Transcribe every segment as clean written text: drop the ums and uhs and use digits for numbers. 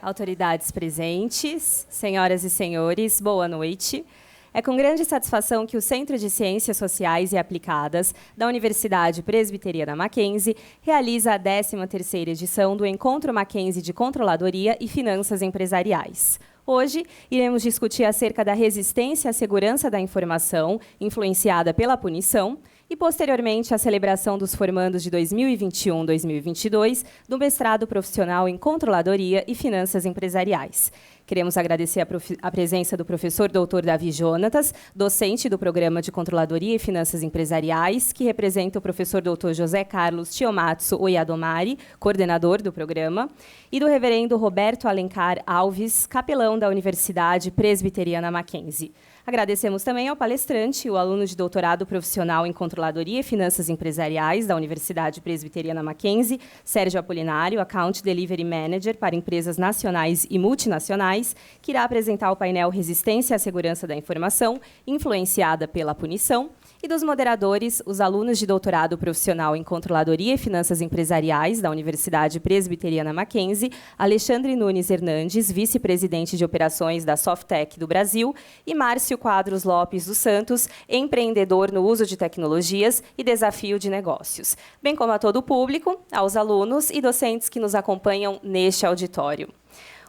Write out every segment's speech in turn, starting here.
autoridades presentes, senhoras e senhores, boa noite. É com grande satisfação que o Centro de Ciências Sociais e Aplicadas da Universidade Presbiteriana Mackenzie realiza a 13ª edição do Encontro Mackenzie de Controladoria e Finanças Empresariais. Hoje, iremos discutir acerca da resistência à segurança da informação influenciada pela punição e, posteriormente, a celebração dos formandos de 2021-2022 do mestrado profissional em Controladoria e Finanças Empresariais. Queremos agradecer a presença do professor Dr. Davi Jonatas, docente do Programa de Controladoria e Finanças Empresariais, que representa o professor Dr. José Carlos Chiyomatsu Oyadomari, coordenador do programa, e do reverendo Roberto Alencar Alves, capelão da Universidade Presbiteriana Mackenzie. Agradecemos também ao palestrante, o aluno de doutorado profissional em Controladoria e Finanças Empresariais da Universidade Presbiteriana Mackenzie, Sérgio Apolinário, Account Delivery Manager para empresas nacionais e multinacionais, que irá apresentar o painel Resistência à Segurança da Informação, influenciada pela punição, e dos moderadores, os alunos de doutorado profissional em Controladoria e Finanças Empresariais da Universidade Presbiteriana Mackenzie, Alexandre Nunes Hernandes, vice-presidente de operações da Softec do Brasil, e Márcio Quadros Lopes dos Santos, empreendedor no uso de tecnologias e desafio de negócios, bem como a todo o público, aos alunos e docentes que nos acompanham neste auditório.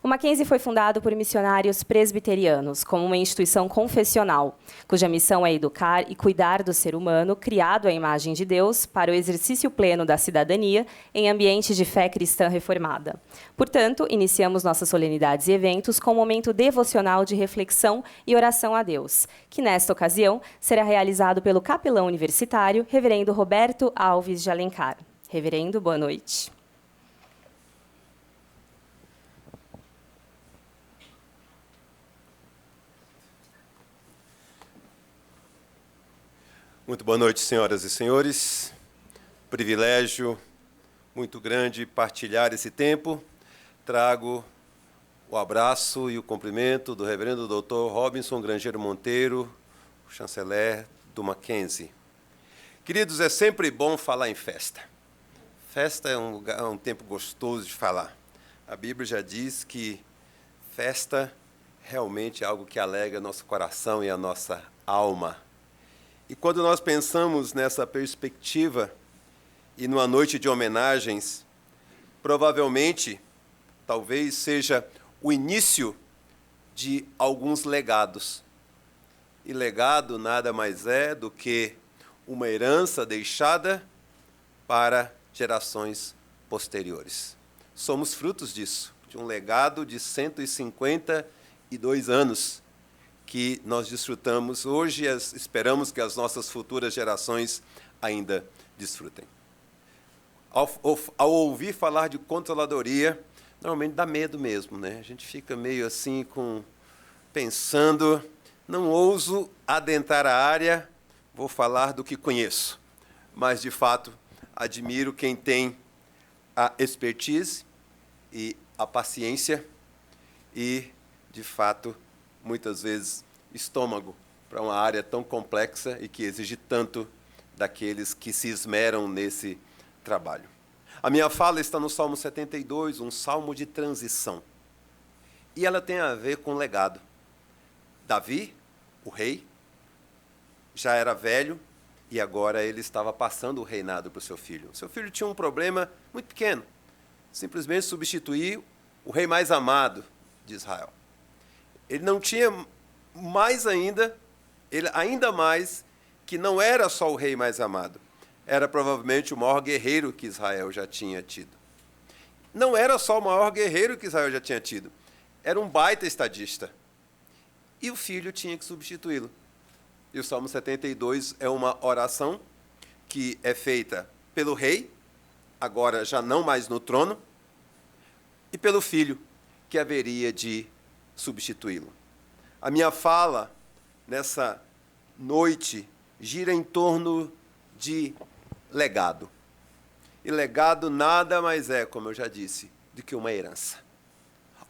O Mackenzie foi fundado por missionários presbiterianos, como uma instituição confessional, cuja missão é educar e cuidar do ser humano, criado à imagem de Deus, para o exercício pleno da cidadania em ambiente de fé cristã reformada. Portanto, iniciamos nossas solenidades e eventos com um momento devocional de reflexão e oração a Deus, que, nesta ocasião, será realizado pelo capelão universitário, reverendo Roberto Alves de Alencar. Reverendo, boa noite. Muito boa noite, senhoras e senhores. Privilégio muito grande partilhar esse tempo. Trago o abraço e o cumprimento do reverendo Dr. Robinson Grangeiro Monteiro, o chanceler do Mackenzie. Queridos, é sempre bom falar em festa. Festa é um tempo gostoso de falar. A Bíblia já diz que festa realmente é algo que alegra nosso coração e a nossa alma. E quando nós pensamos nessa perspectiva e numa noite de homenagens, provavelmente, talvez seja o início de alguns legados. E legado nada mais é do que uma herança deixada para gerações posteriores. Somos frutos disso, de um legado de 152 anos, que nós desfrutamos hoje e esperamos que as nossas futuras gerações ainda desfrutem. Ao ouvir falar de controladoria, normalmente dá medo mesmo, né? A gente fica meio assim pensando, não ouso adentrar a área, vou falar do que conheço, mas de fato admiro quem tem a expertise e a paciência e, de fato, muitas vezes, estômago para uma área tão complexa e que exige tanto daqueles que se esmeram nesse trabalho. A minha fala está no Salmo 72, um salmo de transição. E ela tem a ver com legado. Davi, o rei, já era velho e agora ele estava passando o reinado para o seu filho. O seu filho tinha um problema muito pequeno, simplesmente substituir o rei mais amado de Israel. Ele não tinha mais ainda mais, que não era só o rei mais amado, era provavelmente o maior guerreiro que Israel já tinha tido. Não era só o maior guerreiro que Israel já tinha tido, era um baita estadista. E o filho tinha que substituí-lo. E o Salmo 72 é uma oração que é feita pelo rei, agora já não mais no trono, e pelo filho, que haveria de substituí-lo. A minha fala nessa noite gira em torno de legado. E legado nada mais é, como eu já disse, do que uma herança.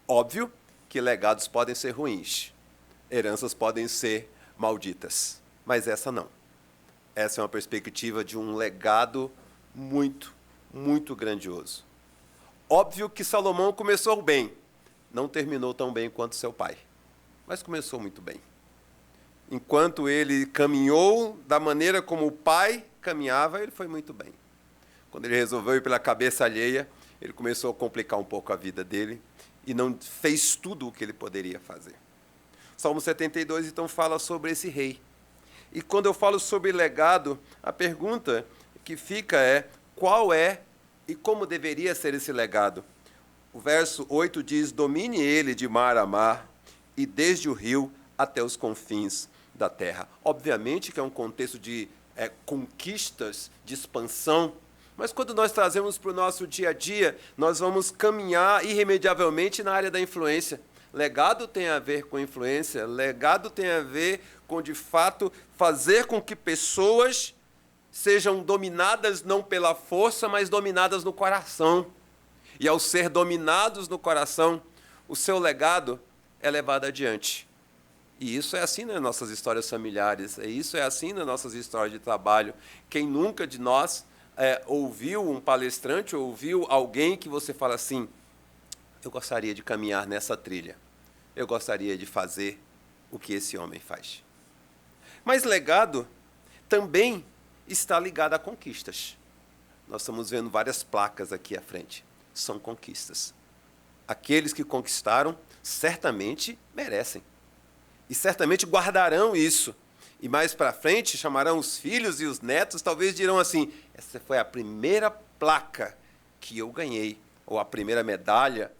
Óbvio que legados podem ser ruins, heranças podem ser malditas, mas essa não. Essa é uma perspectiva de um legado muito, muito grandioso. Óbvio que Salomão começou bem, não terminou tão bem quanto seu pai, mas começou muito bem. Enquanto ele caminhou da maneira como o pai caminhava, ele foi muito bem. Quando ele resolveu ir pela cabeça alheia, ele começou a complicar um pouco a vida dele e não fez tudo o que ele poderia fazer. Salmo 72, então, fala sobre esse rei. E quando eu falo sobre legado, a pergunta que fica é: qual é e como deveria ser esse legado? O verso 8 diz: domine ele de mar a mar e desde o rio até os confins da terra. Obviamente que é um contexto de conquistas, de expansão, mas quando nós trazemos para o nosso dia a dia, nós vamos caminhar irremediavelmente na área da influência. Legado tem a ver com influência, legado tem a ver com, de fato, fazer com que pessoas sejam dominadas não pela força, mas dominadas no coração. E ao ser dominados no coração, o seu legado é levado adiante. E isso é assim nas nossas histórias familiares, isso é assim nas nossas histórias de trabalho. Quem nunca de nós ouviu um palestrante, ouviu alguém que você fala assim: eu gostaria de caminhar nessa trilha, eu gostaria de fazer o que esse homem faz. Mas legado também está ligado a conquistas. Nós estamos vendo várias placas aqui à frente. São conquistas. Aqueles que conquistaram certamente merecem. E certamente guardarão isso. E mais para frente chamarão os filhos e os netos, talvez dirão assim: essa foi a primeira placa que eu ganhei, ou a primeira medalha.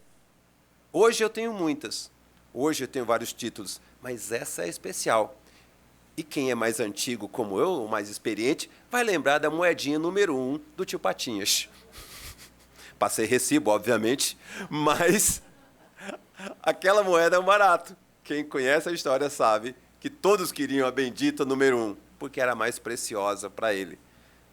Hoje eu tenho muitas, hoje eu tenho vários títulos, mas essa é especial. E quem é mais antigo como eu, ou mais experiente, vai lembrar da moedinha número 1 do tio Patinhas. Passei recibo, obviamente, mas aquela moeda é um barato. Quem conhece a história sabe que todos queriam a bendita número 1, porque era mais preciosa para ele.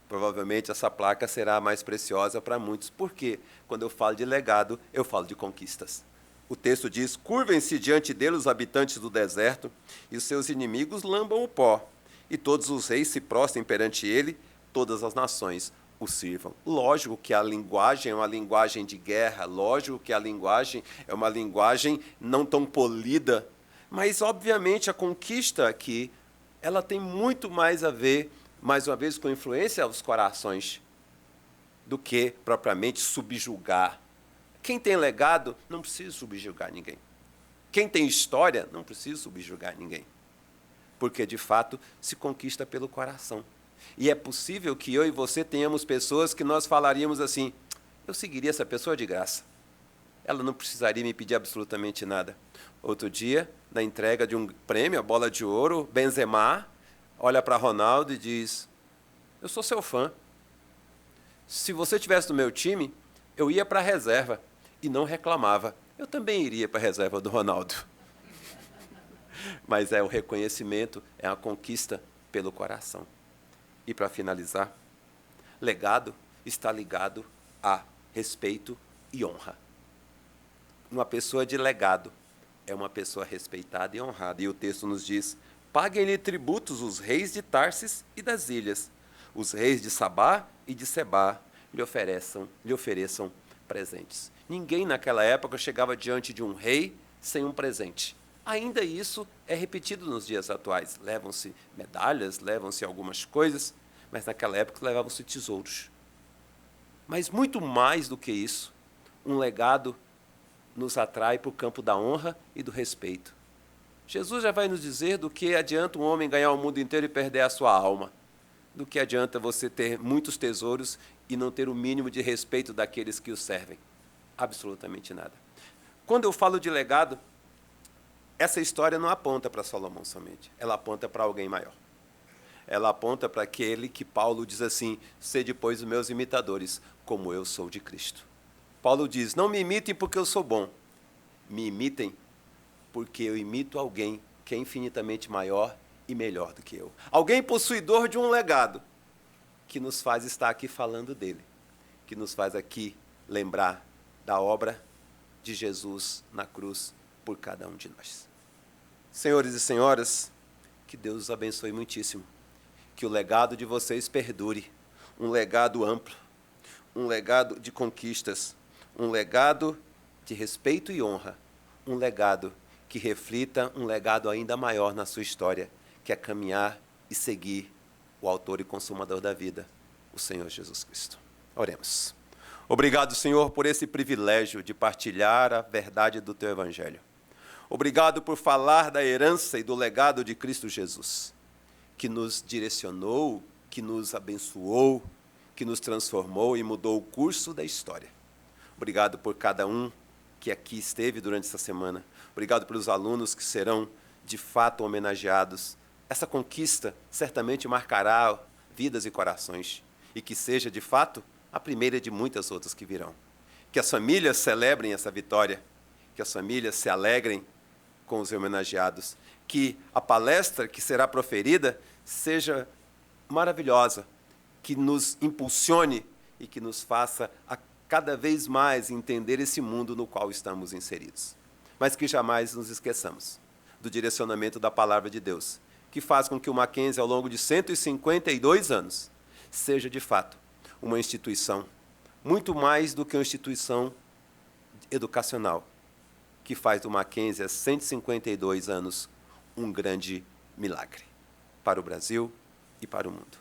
Provavelmente essa placa será mais preciosa para muitos, porque quando eu falo de legado, eu falo de conquistas. O texto diz: curvem-se diante dele os habitantes do deserto, e os seus inimigos lambam o pó, e todos os reis se prostrem perante ele, todas as nações o sirvam. Lógico que a linguagem é uma linguagem de guerra, lógico que a linguagem é uma linguagem não tão polida, mas, obviamente, a conquista aqui, ela tem muito mais a ver, mais uma vez, com influência aos corações, do que, propriamente, subjugar. Quem tem legado não precisa subjugar ninguém. Quem tem história não precisa subjugar ninguém. Porque, de fato, se conquista pelo coração. E é possível que eu e você tenhamos pessoas que nós falaríamos assim: eu seguiria essa pessoa de graça. Ela não precisaria me pedir absolutamente nada. Outro dia, na entrega de um prêmio, a bola de ouro, Benzema olha para Ronaldo e diz: eu sou seu fã. Se você estivesse no meu time, eu ia para a reserva. E não reclamava. Eu também iria para a reserva do Ronaldo. Mas é o reconhecimento, é a conquista pelo coração. E para finalizar, legado está ligado a respeito e honra. Uma pessoa de legado é uma pessoa respeitada e honrada. E o texto nos diz: paguem-lhe tributos os reis de Tarsis e das ilhas. Os reis de Sabá e de Sebá lhe ofereçam presentes. Ninguém naquela época chegava diante de um rei sem um presente. Ainda isso é repetido nos dias atuais. Levam-se medalhas, levam-se algumas coisas, mas naquela época levavam-se tesouros. Mas muito mais do que isso, um legado nos atrai para o campo da honra e do respeito. Jesus já vai nos dizer do que adianta um homem ganhar o mundo inteiro e perder a sua alma. Do que adianta você ter muitos tesouros e não ter o mínimo de respeito daqueles que o servem. Absolutamente nada. Quando eu falo de legado, essa história não aponta para Salomão somente. Ela aponta para alguém maior. Ela aponta para aquele que Paulo diz assim: sede, pois, os meus imitadores, como eu sou de Cristo. Paulo diz: não me imitem porque eu sou bom. Me imitem porque eu imito alguém que é infinitamente maior e melhor do que eu. Alguém possuidor de um legado que nos faz estar aqui falando dele, que nos faz aqui lembrar da obra de Jesus na cruz por cada um de nós. Senhores e senhoras, que Deus os abençoe muitíssimo. Que o legado de vocês perdure. Um legado amplo, um legado de conquistas, um legado de respeito e honra, um legado que reflita um legado ainda maior na sua história, que é caminhar e seguir o autor e consumador da vida, o Senhor Jesus Cristo. Oremos. Obrigado, Senhor, por esse privilégio de partilhar a verdade do Teu Evangelho. Obrigado por falar da herança e do legado de Cristo Jesus, que nos direcionou, que nos abençoou, que nos transformou e mudou o curso da história. Obrigado por cada um que aqui esteve durante essa semana. Obrigado pelos alunos que serão, de fato, homenageados. Essa conquista certamente marcará vidas e corações, e que seja, de fato, a primeira de muitas outras que virão. Que as famílias celebrem essa vitória, que as famílias se alegrem com os homenageados, que a palestra que será proferida seja maravilhosa, que nos impulsione e que nos faça a cada vez mais entender esse mundo no qual estamos inseridos. Mas que jamais nos esqueçamos do direcionamento da palavra de Deus, que faz com que o Mackenzie, ao longo de 152 anos, seja, de fato, uma instituição, muito mais do que uma instituição educacional, que faz do Mackenzie, há 152 anos, um grande milagre para o Brasil e para o mundo.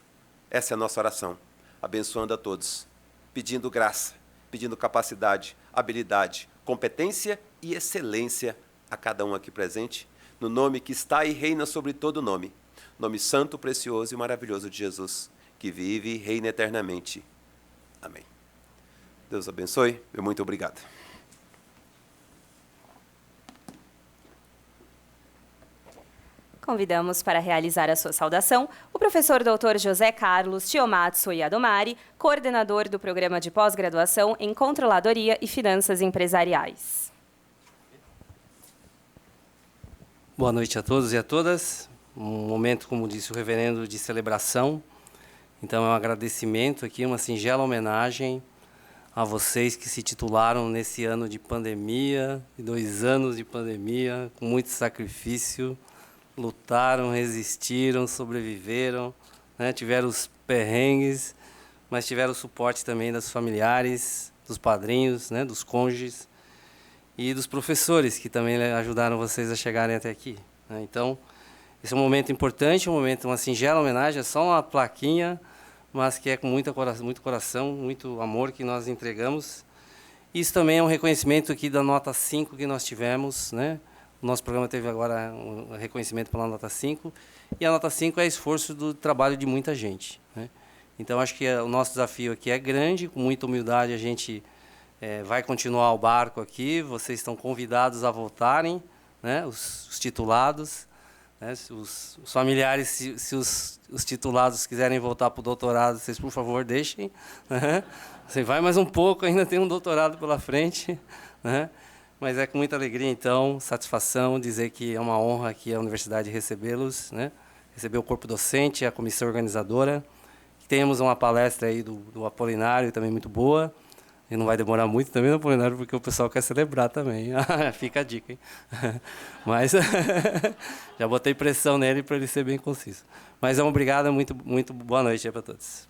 Essa é a nossa oração, abençoando a todos, pedindo graça, pedindo capacidade, habilidade, competência e excelência a cada um aqui presente, no nome que está e reina sobre todo nome, nome santo, precioso e maravilhoso de Jesus, que vive e reina eternamente. Amém. Deus abençoe, meu muito obrigado. Convidamos para realizar a sua saudação o professor Dr. José Carlos Chiomatsu Yadomari, coordenador do Programa de Pós-Graduação em Controladoria e Finanças Empresariais. Boa noite a todos e a todas. Um momento, como disse o reverendo, de celebração. Então, é um agradecimento aqui, uma singela homenagem a vocês que se titularam nesse ano de pandemia, 2 anos de pandemia, com muito sacrifício, lutaram, resistiram, sobreviveram, né? Tiveram os perrengues, mas tiveram o suporte também dos familiares, dos padrinhos, né? Dos cônjuges e dos professores, que também ajudaram vocês a chegarem até aqui, né? Então, esse é um momento importante, um momento, uma singela homenagem, é só uma plaquinha, mas que é com muito coração, muito amor que nós entregamos. Isso também é um reconhecimento aqui da nota 5 que nós tivemos, né? O nosso programa teve agora um reconhecimento pela nota 5, e a nota 5 é esforço do trabalho de muita gente, né? Então, acho que o nosso desafio aqui é grande, com muita humildade a gente vai continuar o barco aqui, vocês estão convidados a voltarem, né? Os titulados, né? Os familiares, se os titulados quiserem voltar para o doutorado, vocês, por favor, deixem, né? Você vai mais um pouco, ainda tem um doutorado pela frente, né? Mas é com muita alegria, então, satisfação dizer que é uma honra aqui a universidade recebê-los, né? Receber o corpo docente, a comissão organizadora. Temos uma palestra aí do Apolinário, também muito boa. E não vai demorar muito também no Apolinário, porque o pessoal quer celebrar também. Fica a dica, hein? Mas já botei pressão nele para ele ser bem conciso. Mas obrigado, muito boa noite para todos.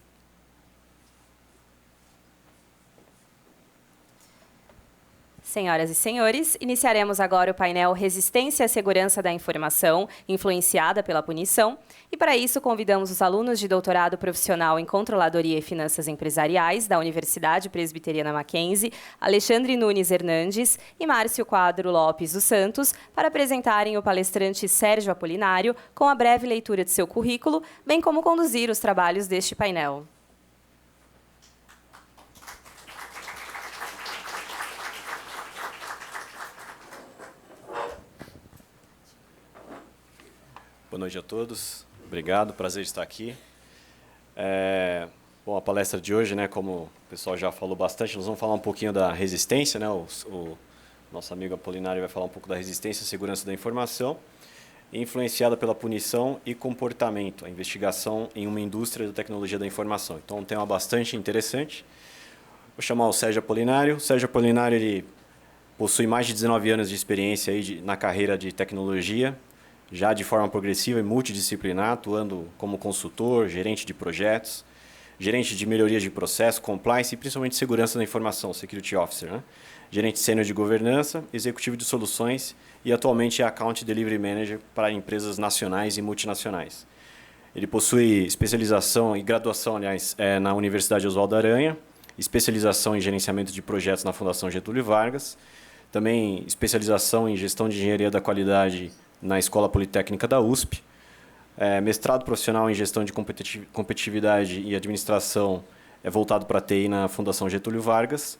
Senhoras e senhores, iniciaremos agora o painel Resistência à Segurança da Informação, influenciada pela punição. E para isso, convidamos os alunos de doutorado profissional em Controladoria e Finanças Empresariais da Universidade Presbiteriana Mackenzie, Alexandre Nunes Hernandes e Márcio Quadro Lopes dos Santos, para apresentarem o palestrante Sérgio Apolinário com a breve leitura de seu currículo, bem como conduzir os trabalhos deste painel. Boa noite a todos, obrigado, prazer estar aqui. Bom, a palestra de hoje, né, como o pessoal já falou bastante, nós vamos falar um pouquinho da resistência, né, o nosso amigo Apolinário vai falar um pouco da resistência à segurança da informação, influenciada pela punição e comportamento, a investigação em uma indústria da tecnologia da informação. Então, um tema bastante interessante. Vou chamar o Sérgio Apolinário. O Sérgio Apolinário, ele possui mais de 19 anos de experiência aí na carreira de tecnologia, já de forma progressiva e multidisciplinar, atuando como consultor, gerente de projetos, gerente de melhoria de processo, compliance e principalmente segurança da informação, Security Officer, né? Gerente sênior de governança, executivo de soluções e atualmente é Account Delivery Manager para empresas nacionais e multinacionais. Ele possui especialização e graduação, aliás, na Universidade Oswaldo Aranha, especialização em gerenciamento de projetos na Fundação Getúlio Vargas, também especialização em gestão de engenharia da qualidade na Escola Politécnica da USP, mestrado profissional em gestão de competitividade e administração voltado para a TI na Fundação Getúlio Vargas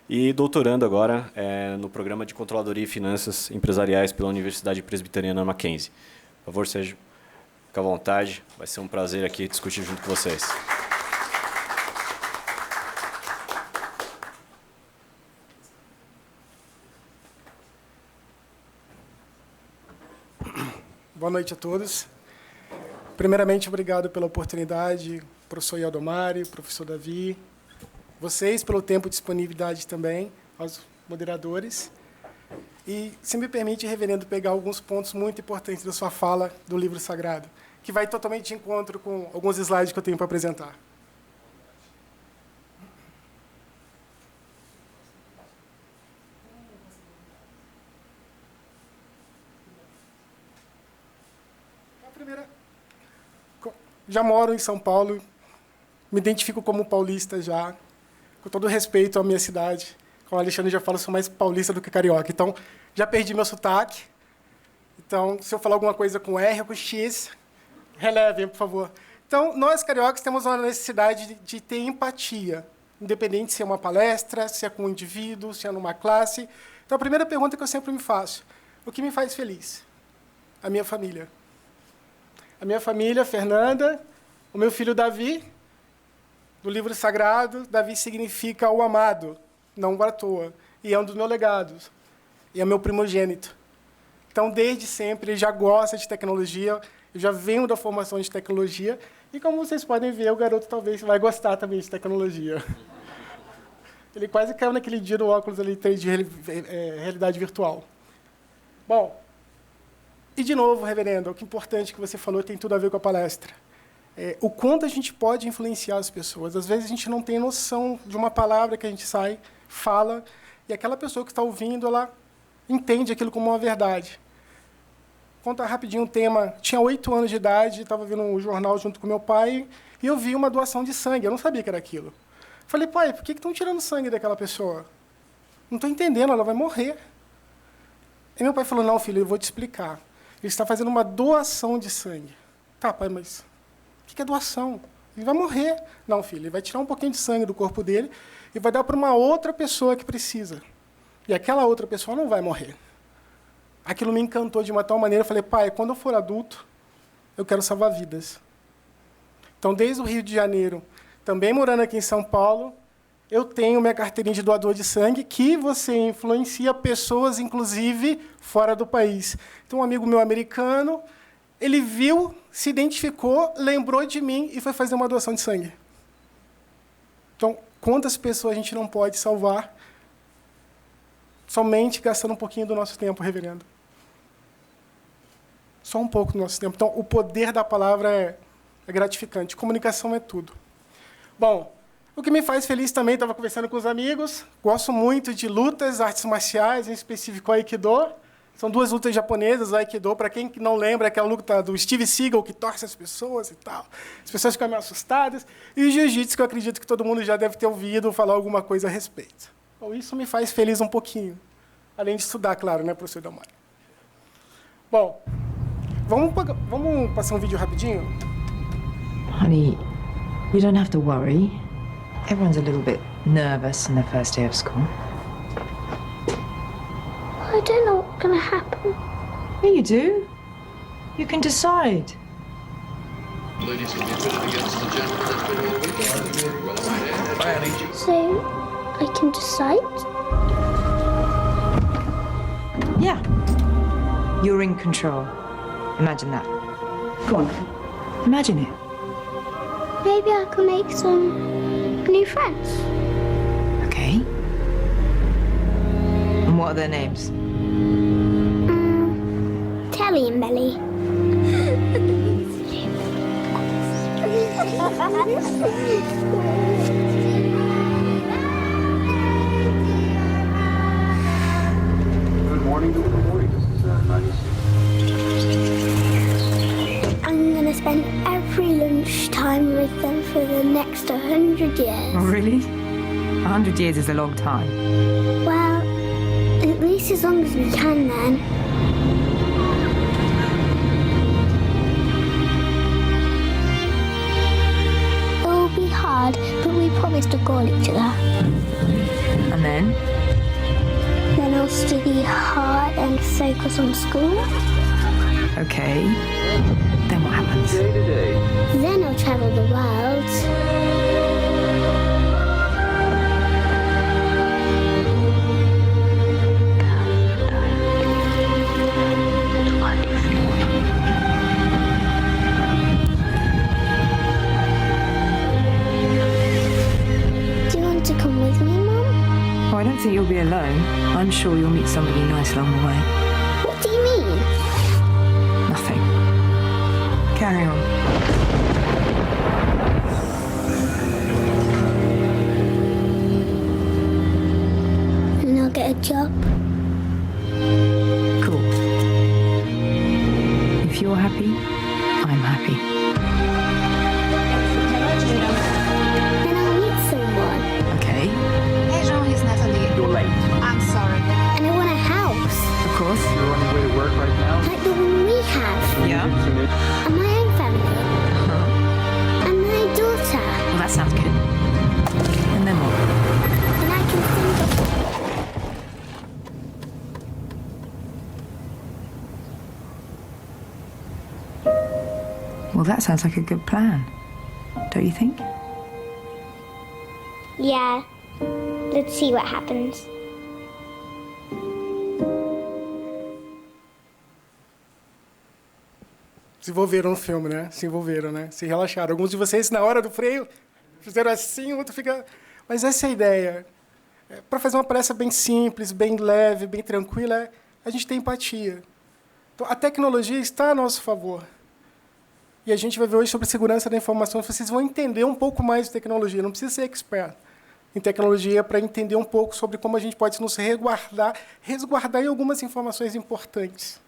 e doutorando agora no programa de Controladoria e Finanças Empresariais pela Universidade Presbiteriana Mackenzie. Por favor, Sérgio, fique à vontade. Vai ser um prazer aqui discutir junto com vocês. Boa noite a todos. Primeiramente, obrigado pela oportunidade, professor Yaldomari, professor Davi, vocês pelo tempo de disponibilidade também, aos moderadores. E, se me permite, reverendo, pegar alguns pontos muito importantes da sua fala do livro sagrado, que vai totalmente de encontro com alguns slides que eu tenho para apresentar. Já moro em São Paulo, me identifico como paulista já, com todo respeito à minha cidade. Como o Alexandre já fala, eu sou mais paulista do que carioca. Então, já perdi meu sotaque. Então, se eu falar alguma coisa com R ou com X, relevem, por favor. Então, nós, cariocas, temos uma necessidade de ter empatia, independente se é uma palestra, se é com um indivíduo, se é numa classe. Então, a primeira pergunta que eu sempre me faço, o que me faz feliz? A minha família. A minha família, Fernanda, o meu filho Davi, do livro sagrado, Davi significa o amado, não à toa, e é um dos meus legados, e é meu primogênito. Então, desde sempre, ele já gosta de tecnologia, eu já venho da formação de tecnologia, e como vocês podem ver, o garoto talvez vai gostar também de tecnologia. Ele quase caiu naquele dia do óculos ali, de realidade virtual. Bom, e, de novo, reverendo, o que é importante que você falou tem tudo a ver com a palestra. O quanto a gente pode influenciar as pessoas. Às vezes, a gente não tem noção de uma palavra que a gente fala, e aquela pessoa que está ouvindo, ela entende aquilo como uma verdade. Conta rapidinho um tema. Tinha 8 anos de idade, estava vendo um jornal junto com meu pai, e eu vi uma doação de sangue. Eu não sabia que era aquilo. Falei, pai, por que estão tirando sangue daquela pessoa? Não estou entendendo, ela vai morrer. E meu pai falou, não, filho, eu vou te explicar. Ele está fazendo uma doação de sangue. Tá, pai, mas o que é doação? Ele vai morrer. Não, filho, ele vai tirar um pouquinho de sangue do corpo dele e vai dar para uma outra pessoa que precisa. E aquela outra pessoa não vai morrer. Aquilo me encantou de uma tal maneira, eu falei, pai, quando eu for adulto, eu quero salvar vidas. Então, desde o Rio de Janeiro, também morando aqui em São Paulo, eu tenho minha carteirinha de doador de sangue, que você influencia pessoas, inclusive, fora do país. Então, um amigo meu americano, ele viu, se identificou, lembrou de mim e foi fazer uma doação de sangue. Então, quantas pessoas a gente não pode salvar somente gastando um pouquinho do nosso tempo, reverendo? Só um pouco do nosso tempo. Então, o poder da palavra é gratificante. Comunicação é tudo. Bom, o que me faz feliz também, estava conversando com os amigos, gosto muito de lutas, artes marciais, em específico Aikido. São 2 lutas japonesas, o Aikido, para quem não lembra, é aquela luta do Steve Seagal, que torce as pessoas e tal. As pessoas ficam meio assustadas. E o Jiu-Jitsu, que eu acredito que todo mundo já deve ter ouvido falar alguma coisa a respeito. Bom, isso me faz feliz um pouquinho. Além de estudar, claro, né, professor Yaldomari? Bom, vamos passar um vídeo rapidinho? Honey, you don't have to worry. Everyone's a little bit nervous on their first day of school. I don't know what's going to happen. Yeah, you do. You can decide. Ladies will be pitted against the gentlemen that's been all weekend. Very well away. So, I can decide? Yeah. You're in control. Imagine that. Go on. Imagine it. Maybe I can make some new friends. Okay. And what are their names? Telly and Belly. Good morning. This is 96. I'm gonna spend every lunchtime with them for the next 100 years. Oh, really? 100 years is a long time. Well, at least as long as we can then. It'll be hard, but we promise to call each other. And then? Then I'll study hard and focus on school. Okay. Then what happens? Then I'll travel the world. Do you want to come with me, Mum? Oh, I don't think you'll be alone. I'm sure you'll meet somebody nice along the way. What do you mean? Nothing. Carry on. And I'll get a job. Cool. If you're happy, I'm happy. Then I'll meet someone. Okay. Hey Jean, here's Natalie. You're late. I'm sorry. And I want a house. Of course. You're on your way to work right now. Like the one we have. Yeah. And my own family. And my daughter. Well, that sounds good. And then what? And I can sing. Well, that sounds like a good plan. Don't you think? Yeah. Let's see what happens. Se envolveram no filme, né? Se envolveram, né? Se relaxaram. Alguns de vocês, na hora do freio, fizeram assim, o outro fica... Mas essa é a ideia. Para fazer uma palestra bem simples, bem leve, bem tranquila, a gente tem empatia. Então, a tecnologia está a nosso favor. E a gente vai ver hoje sobre segurança da informação. Vocês vão entender um pouco mais de tecnologia. Não precisa ser expert em tecnologia para entender um pouco sobre como a gente pode nos resguardar em algumas informações importantes.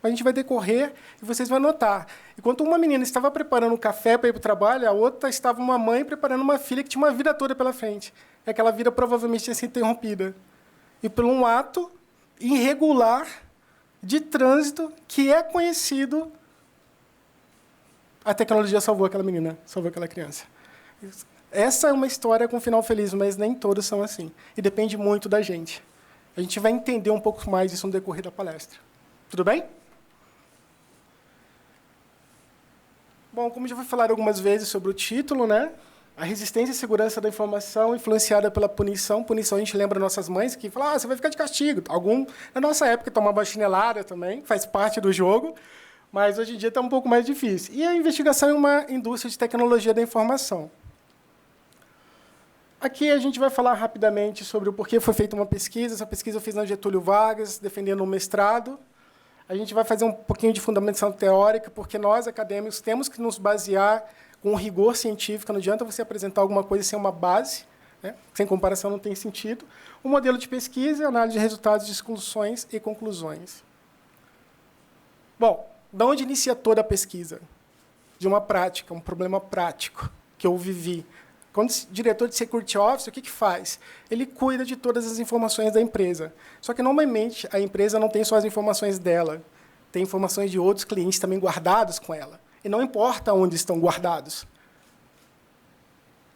A gente vai decorrer e vocês vão notar. Enquanto uma menina estava preparando um café para ir para o trabalho, a outra estava uma mãe preparando uma filha que tinha uma vida toda pela frente. E aquela vida provavelmente tinha sido interrompida. E por um ato irregular de trânsito que é conhecido, a tecnologia salvou aquela menina, salvou aquela criança. Essa é uma história com um final feliz, mas nem todos são assim. E depende muito da gente. A gente vai entender um pouco mais disso no decorrer da palestra. Tudo bem? Bom, como já foi falado algumas vezes sobre o título, né? A resistência e segurança da informação influenciada pela punição. Punição, a gente lembra nossas mães que falam, você vai ficar de castigo. Algum, na nossa época, tomava chinelada também, faz parte do jogo, mas hoje em dia está um pouco mais difícil. E a investigação é uma indústria de tecnologia da informação. Aqui a gente vai falar rapidamente sobre o porquê foi feita uma pesquisa. Essa pesquisa eu fiz na Getúlio Vargas, defendendo um mestrado. A gente vai fazer um pouquinho de fundamentação teórica, porque nós, acadêmicos, temos que nos basear com rigor científico. Não adianta você apresentar alguma coisa sem uma base, né? Sem comparação não tem sentido. O modelo de pesquisa, análise de resultados, discussões e conclusões. Bom, de onde inicia toda a pesquisa? De uma prática, um problema prático que eu vivi. Quando o diretor de Security Office, o que faz? Ele cuida de todas as informações da empresa. Só que, normalmente, a empresa não tem só as informações dela. Tem informações de outros clientes também guardados com ela. E não importa onde estão guardados.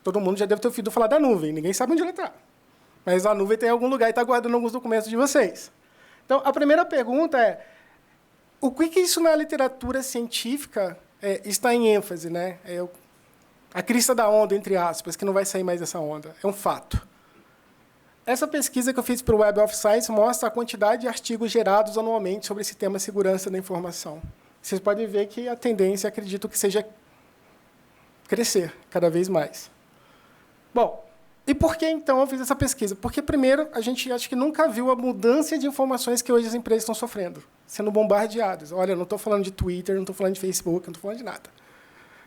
Todo mundo já deve ter ouvido falar da nuvem. Ninguém sabe onde ela está. Mas a nuvem tem em algum lugar e está guardando alguns documentos de vocês. Então, a primeira pergunta é, o que isso na literatura científica está em ênfase, né? A crista da onda, entre aspas, que não vai sair mais dessa onda. É um fato. Essa pesquisa que eu fiz para o Web of Science mostra a quantidade de artigos gerados anualmente sobre esse tema segurança da informação. Vocês podem ver que a tendência, acredito que seja crescer cada vez mais. Bom, e por que, então, eu fiz essa pesquisa? Porque, primeiro, a gente acho que nunca viu a mudança de informações que hoje as empresas estão sofrendo, sendo bombardeadas. Olha, eu não estou falando de Twitter, não estou falando de Facebook, não estou falando de nada.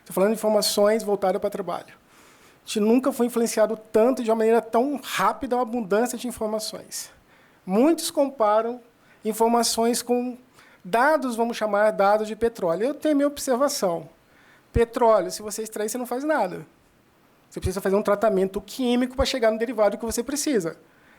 Estou falando de informações voltadas para trabalho. A gente nunca foi influenciado tanto, de uma maneira tão rápida, uma abundância de informações. Muitos comparam informações com dados, vamos chamar dados de petróleo. Eu tenho minha observação. Petróleo, se você extrair, você não faz nada. Você precisa fazer um tratamento químico para chegar no derivado que você precisa.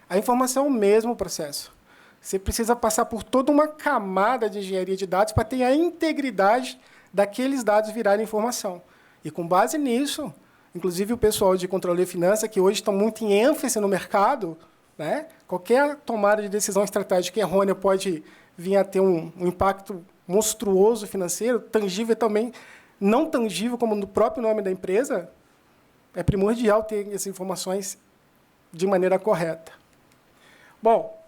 A informação é o mesmo processo. Você precisa passar por toda uma camada de engenharia de dados para ter a integridade daqueles dados virarem informação. E, com base nisso, inclusive o pessoal de controle de finanças, que hoje estão muito em ênfase no mercado, né? Qualquer tomada de decisão estratégica errônea pode vir a ter um impacto monstruoso financeiro, tangível também, não tangível, como no próprio nome da empresa. É primordial ter essas informações de maneira correta. Bom,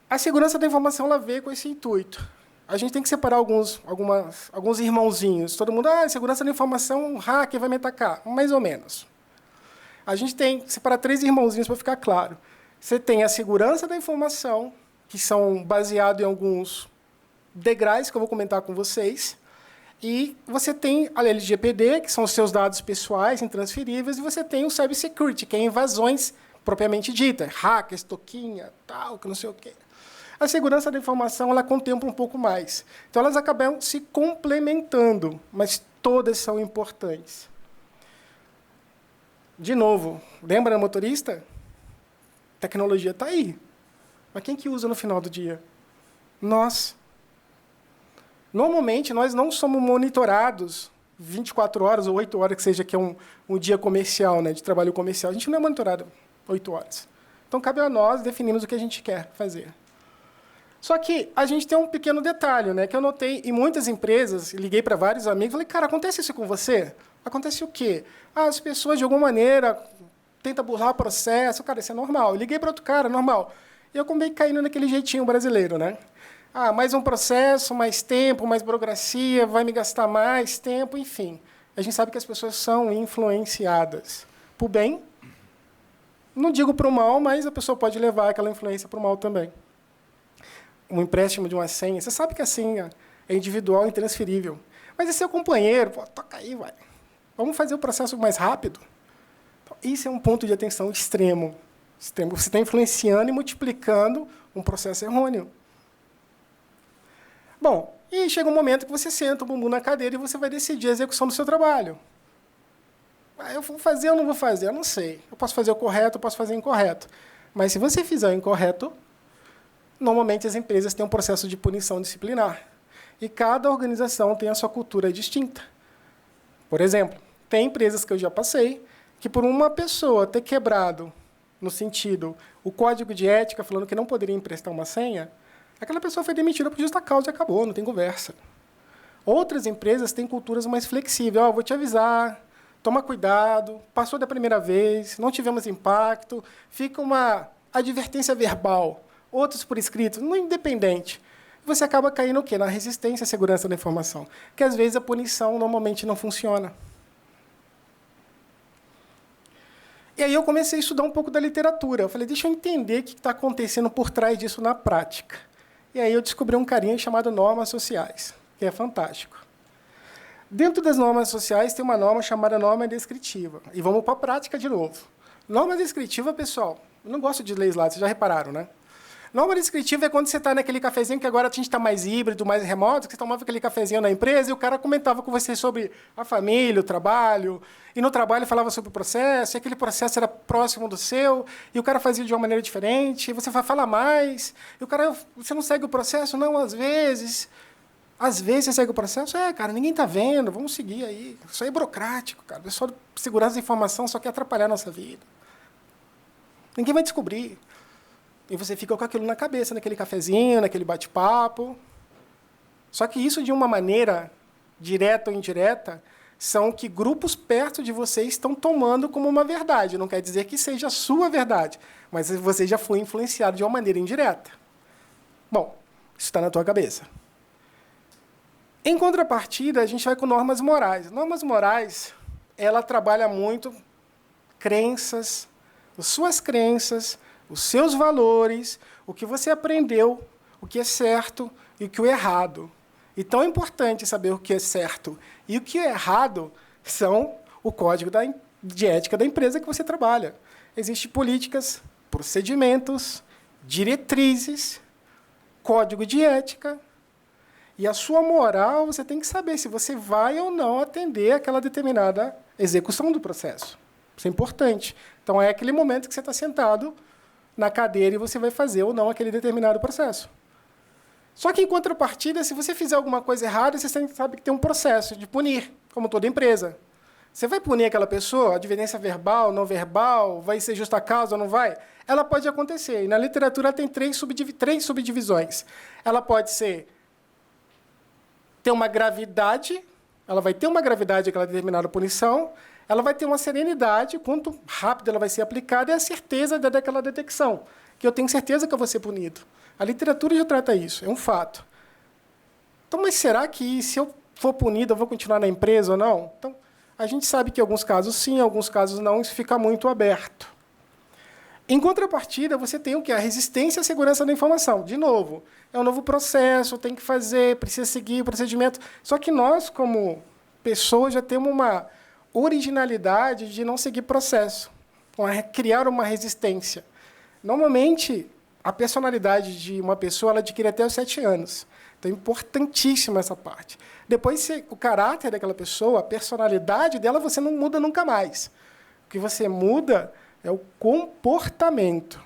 a segurança da informação ela veio com esse intuito. A gente tem que separar alguns irmãozinhos. Todo mundo, segurança da informação, hacker vai me atacar. Mais ou menos. A gente tem que separar 3 irmãozinhos para ficar claro. Você tem a segurança da informação, que são baseados em alguns degraus que eu vou comentar com vocês. E você tem a LGPD, que são os seus dados pessoais intransferíveis, e você tem o cybersecurity, que é invasões propriamente ditas, hackers, toquinha, tal, que não sei o quê. A segurança da informação ela contempla um pouco mais. Então, elas acabam se complementando, mas todas são importantes. De novo, lembra do motorista? A tecnologia está aí. Mas quem que usa no final do dia? Nós. Normalmente, nós não somos monitorados 24 horas ou 8 horas, que seja que é um dia comercial, né, de trabalho comercial. A gente não é monitorado 8 horas. Então, cabe a nós definirmos o que a gente quer fazer. Só que a gente tem um pequeno detalhe, né, que eu notei em muitas empresas, liguei para vários amigos, falei, cara, acontece isso com você? Acontece o quê? As pessoas, de alguma maneira, tentam burlar o processo. Cara, isso é normal. Eu liguei para outro cara, normal. E eu acabei caindo naquele jeitinho brasileiro, né? Mais um processo, mais tempo, mais burocracia, vai me gastar mais tempo, enfim. A gente sabe que as pessoas são influenciadas para o bem. Não digo para o mal, mas a pessoa pode levar aquela influência para o mal também. Um empréstimo de uma senha, você sabe que a senha é individual e intransferível. Mas é seu companheiro, pô, toca aí, vai. Vamos fazer o processo mais rápido? Então, isso é um ponto de atenção extremo. Você está influenciando e multiplicando um processo errôneo. Bom, e chega um momento que você senta o bumbum na cadeira e você vai decidir a execução do seu trabalho. Eu vou fazer ou não vou fazer? Eu não sei. Eu posso fazer o correto, eu posso fazer o incorreto. Mas, se você fizer o incorreto, normalmente as empresas têm um processo de punição disciplinar. E cada organização tem a sua cultura distinta. Por exemplo, tem empresas que eu já passei que, por uma pessoa ter quebrado, no sentido, o código de ética, falando que não poderia emprestar uma senha, aquela pessoa foi demitida por justa causa e acabou, não tem conversa. Outras empresas têm culturas mais flexíveis. Vou te avisar, toma cuidado, passou da primeira vez, não tivemos impacto, fica uma advertência verbal, outros por escrito, no independente. Você acaba caindo o quê? Na resistência à segurança da informação, que às vezes a punição normalmente não funciona. E aí eu comecei a estudar um pouco da literatura. Eu falei, deixa eu entender o que está acontecendo por trás disso na prática. E aí eu descobri um carinha chamado normas sociais, que é fantástico. Dentro das normas sociais tem uma norma chamada norma descritiva. E vamos para a prática de novo. Norma descritiva, pessoal, eu não gosto de ler lá, vocês já repararam, né? Norma descritiva é quando você está naquele cafezinho, que agora a gente está mais híbrido, mais remoto, que você tomava aquele cafezinho na empresa e o cara comentava com você sobre a família, o trabalho, e no trabalho falava sobre o processo, e aquele processo era próximo do seu, e o cara fazia de uma maneira diferente, e você vai falar mais, e o cara, você não segue o processo? Não, às vezes. Às vezes você segue o processo? Cara, ninguém está vendo, vamos seguir aí. Isso aí é burocrático, cara. O pessoal de segurança da informação só quer atrapalhar a nossa vida. Ninguém vai descobrir. E você fica com aquilo na cabeça, naquele cafezinho, naquele bate-papo. Só que isso, de uma maneira direta ou indireta, são que grupos perto de você estão tomando como uma verdade. Não quer dizer que seja a sua verdade, mas você já foi influenciado de uma maneira indireta. Bom, isso está na tua cabeça. Em contrapartida, a gente vai com normas morais. Normas morais, ela trabalha muito crenças, as suas crenças, os seus valores, o que você aprendeu, o que é certo e o que é errado. Então é importante saber o que é certo. E o que é errado são o código de ética da empresa que você trabalha. Existem políticas, procedimentos, diretrizes, código de ética. E a sua moral, você tem que saber se você vai ou não atender aquela determinada execução do processo. Isso é importante. Então, é aquele momento que você está sentado na cadeira e você vai fazer ou não aquele determinado processo. Só que, em contrapartida, se você fizer alguma coisa errada, você sabe que tem um processo de punir, como toda empresa. Você vai punir aquela pessoa, advertência verbal, não verbal, vai ser justa causa ou não vai? Ela pode acontecer. E na literatura tem três subdivisões. Ela pode ter uma gravidade, ela vai ter uma gravidade aquela determinada punição, ela vai ter uma serenidade, quanto rápido ela vai ser aplicada, e a certeza daquela detecção, que eu tenho certeza que eu vou ser punido. A literatura já trata isso, é um fato. Então, mas será que se eu for punido, eu vou continuar na empresa ou não? Então, a gente sabe que em alguns casos sim, em alguns casos não, isso fica muito aberto. Em contrapartida, você tem o que? A resistência à segurança da informação. De novo, é um novo processo, tem que fazer, precisa seguir o procedimento. Só que nós, como pessoas, já temos uma originalidade de não seguir processo, criar uma resistência. Normalmente, a personalidade de uma pessoa ela adquire até os 7 anos. Então, é importantíssima essa parte. Depois, o caráter daquela pessoa, a personalidade dela, você não muda nunca mais. O que você muda é o comportamento.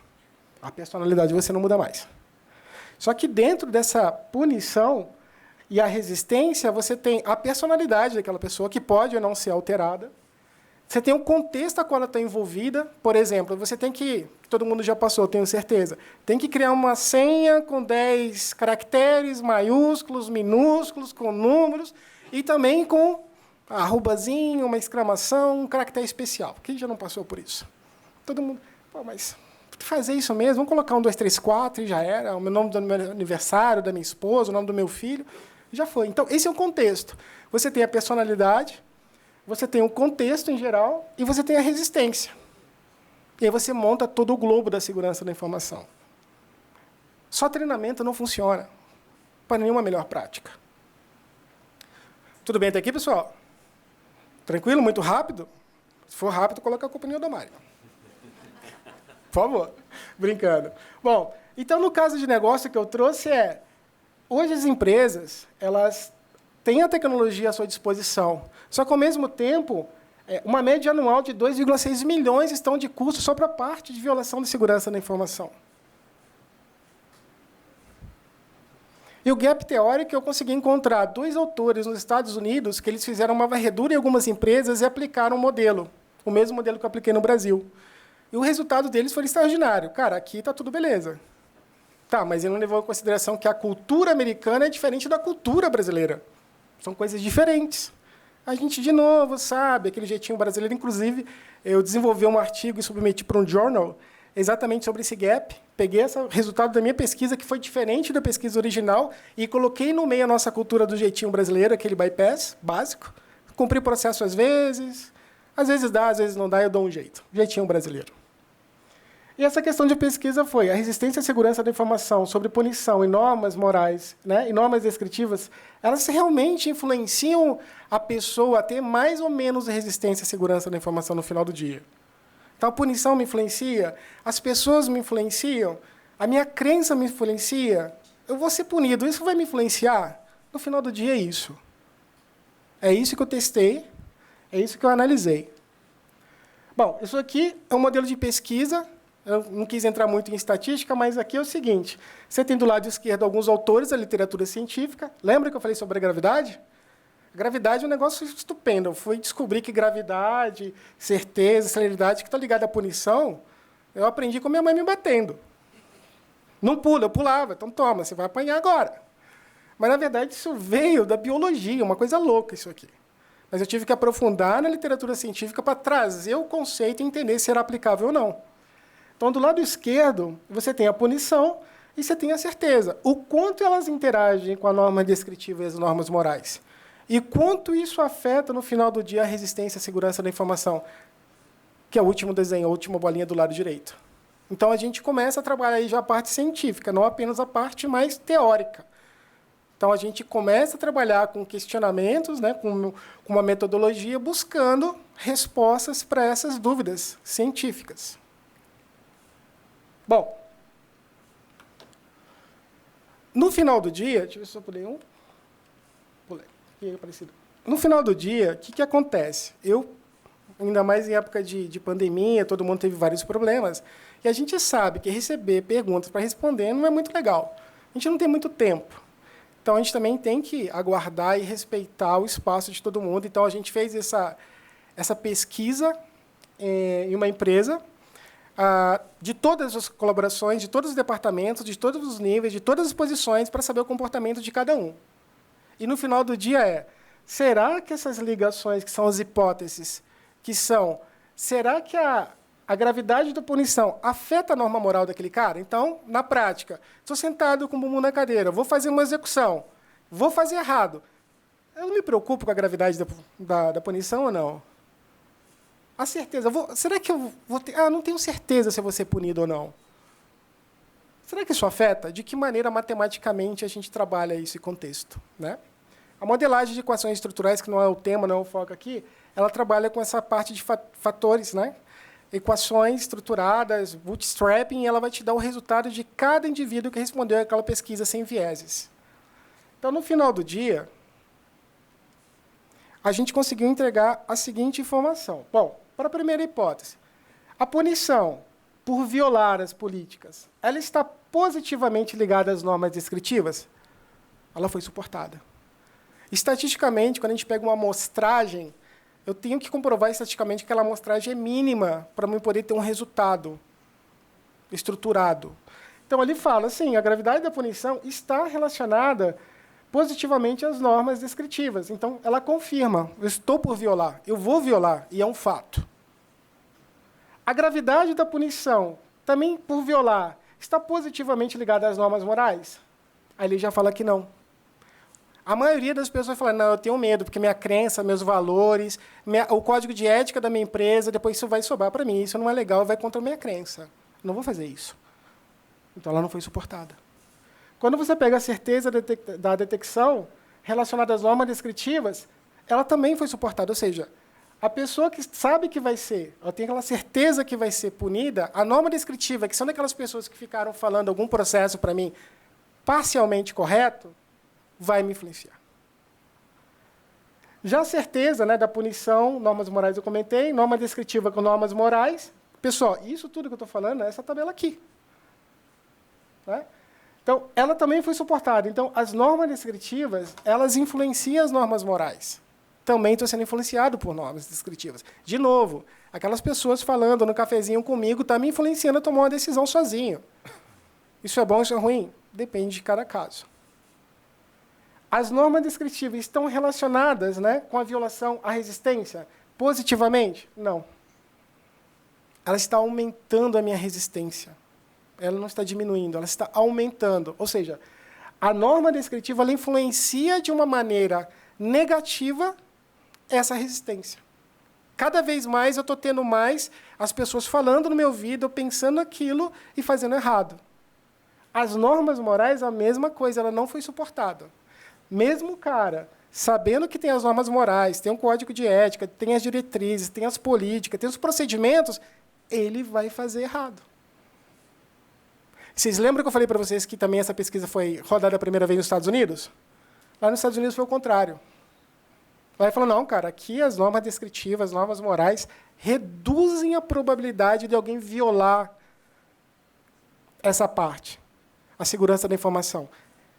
A personalidade você não muda mais. Só que dentro dessa punição e a resistência, você tem a personalidade daquela pessoa, que pode ou não ser alterada. Você tem o contexto a qual ela está envolvida. Por exemplo, você tem que, todo mundo já passou, tenho certeza, tem que criar uma senha com 10 caracteres, maiúsculos, minúsculos, com números, e também com arrobazinho, uma exclamação, um caractere especial. Quem já não passou por isso? Todo mundo, pô, mas fazer isso mesmo, vamos colocar 1, 2, 3, 4 e já era, o nome do meu aniversário, da minha esposa, o nome do meu filho, já foi. Então, esse é o contexto. Você tem a personalidade, você tem o contexto em geral e você tem a resistência. E aí você monta todo o globo da segurança da informação. Só treinamento não funciona para nenhuma melhor prática. Tudo bem até aqui, pessoal? Tranquilo? Muito rápido? Se for rápido, coloca a culpa no Mário. Por favor. Brincando. Bom, então, no caso de negócio que eu trouxe hoje as empresas, elas têm a tecnologia à sua disposição, só que, ao mesmo tempo, uma média anual de 2,6 milhões estão de custo só para a parte de violação de segurança da informação. E o gap teórico, eu consegui encontrar 2 autores nos Estados Unidos que eles fizeram uma varredura em algumas empresas e aplicaram um modelo, o mesmo modelo que eu apliquei no Brasil. E o resultado deles foi extraordinário. Cara, aqui está tudo beleza. Tá, mas ele não levou em consideração que a cultura americana é diferente da cultura brasileira. São coisas diferentes. A gente, de novo, sabe, aquele jeitinho brasileiro. Inclusive, eu desenvolvi um artigo e submeti para um journal exatamente sobre esse gap. Peguei esse resultado da minha pesquisa, que foi diferente da pesquisa original, e coloquei no meio a nossa cultura do jeitinho brasileiro, aquele bypass básico. Cumpri o processo às vezes dá, às vezes não dá, eu dou um jeito. Jeitinho brasileiro. E essa questão de pesquisa foi a resistência à segurança da informação sobre punição e normas morais, né, e normas descritivas, elas realmente influenciam a pessoa a ter mais ou menos resistência à segurança da informação no final do dia. Então, a punição me influencia, as pessoas me influenciam, a minha crença me influencia, eu vou ser punido, isso vai me influenciar? No final do dia é isso. É isso que eu testei, é isso que eu analisei. Bom, isso aqui é um modelo de pesquisa. Eu não quis entrar muito em estatística, mas aqui é o seguinte. Você tem do lado esquerdo alguns autores da literatura científica. Lembra que eu falei sobre a gravidade? A gravidade é um negócio estupendo. Eu fui descobrir que gravidade, certeza, celeridade, que está ligada à punição, eu aprendi com minha mãe me batendo. Não pula, eu pulava. Então, toma, você vai apanhar agora. Mas, na verdade, isso veio da biologia, uma coisa louca isso aqui. Mas eu tive que aprofundar na literatura científica para trazer o conceito e entender se era aplicável ou não. Então, do lado esquerdo, você tem a punição e você tem a certeza. O quanto elas interagem com a norma descritiva e as normas morais. E quanto isso afeta, no final do dia, a resistência à segurança da informação, que é o último desenho, a última bolinha do lado direito. Então, a gente começa a trabalhar aí já a parte científica, não apenas a parte mais teórica. Então, a gente começa a trabalhar com questionamentos, né, com uma metodologia, buscando respostas para essas dúvidas científicas. Bom, no final do dia, deixa eu ver se eu pulei um. Pulei. Aqui é parecido. No final do dia, o que acontece? Eu, ainda mais em época de pandemia, todo mundo teve vários problemas, e a gente sabe que receber perguntas para responder não é muito legal. A gente não tem muito tempo. Então, a gente também tem que aguardar e respeitar o espaço de todo mundo. Então, a gente fez essa pesquisa em uma empresa, de todas as colaborações, de todos os departamentos, de todos os níveis, de todas as posições, para saber o comportamento de cada um. E, no final do dia, será que essas ligações, que são as hipóteses, será que a gravidade da punição afeta a norma moral daquele cara? Então, na prática, estou sentado com o bumbum na cadeira, vou fazer uma execução, vou fazer errado. Eu não me preocupo com a gravidade da punição ou não? A certeza. Será que eu vou ter... não tenho certeza se eu vou ser punido ou não. Será que isso afeta? De que maneira, matematicamente, a gente trabalha esse contexto, né? A modelagem de equações estruturais, que não é o tema, não é o foco aqui, ela trabalha com essa parte de fatores, né? Equações estruturadas, bootstrapping, e ela vai te dar o resultado de cada indivíduo que respondeu àquela pesquisa sem vieses. Então, no final do dia, a gente conseguiu entregar a seguinte informação. Bom, para a primeira hipótese, a punição por violar as políticas, ela está positivamente ligada às normas descritivas? Ela foi suportada. Estatisticamente, quando a gente pega uma amostragem, eu tenho que comprovar estatisticamente que aquela amostragem é mínima para eu poder ter um resultado estruturado. Então, ali fala assim, a gravidade da punição está relacionada positivamente às normas descritivas. Então, ela confirma, eu estou por violar, eu vou violar, e é um fato. A gravidade da punição, também por violar, está positivamente ligada às normas morais? Aí ele já fala que não. A maioria das pessoas fala, não, eu tenho medo, porque minha crença, meus valores, o código de ética da minha empresa, depois isso vai sobrar para mim, isso não é legal, vai contra a minha crença. Não vou fazer isso. Então, ela não foi suportada. Quando você pega a certeza da detecção relacionada às normas descritivas, ela também foi suportada. Ou seja, a pessoa que sabe que vai ser, ela tem aquela certeza que vai ser punida, a norma descritiva, que são daquelas pessoas que ficaram falando algum processo para mim parcialmente correto, vai me influenciar. Já a certeza, né, da punição, normas morais eu comentei, norma descritiva com normas morais. Pessoal, isso tudo que eu estou falando é essa tabela aqui. Né? Então, ela também foi suportada. Então, as normas descritivas, elas influenciam as normas morais. Também estou sendo influenciado por normas descritivas. De novo, aquelas pessoas falando no cafezinho comigo estão me influenciando a tomar uma decisão sozinho. Isso é bom, isso é ruim? Depende de cada caso. As normas descritivas estão relacionadas, né, com a violação à resistência? Positivamente? Não. Ela está aumentando a minha resistência. Ela não está diminuindo, ela está aumentando. Ou seja, a norma descritiva ela influencia de uma maneira negativa essa resistência. Cada vez mais eu estou tendo mais as pessoas falando no meu ouvido, eu pensando aquilo e fazendo errado. As normas morais, a mesma coisa, ela não foi suportada. Mesmo o cara, sabendo que tem as normas morais, tem um código de ética, tem as diretrizes, tem as políticas, tem os procedimentos, ele vai fazer errado. Vocês lembram que eu falei para vocês que também essa pesquisa foi rodada a primeira vez nos Estados Unidos? Lá nos Estados Unidos foi o contrário. Lá ele falou, não, cara, aqui as normas descritivas, as normas morais, reduzem a probabilidade de alguém violar essa parte, a segurança da informação.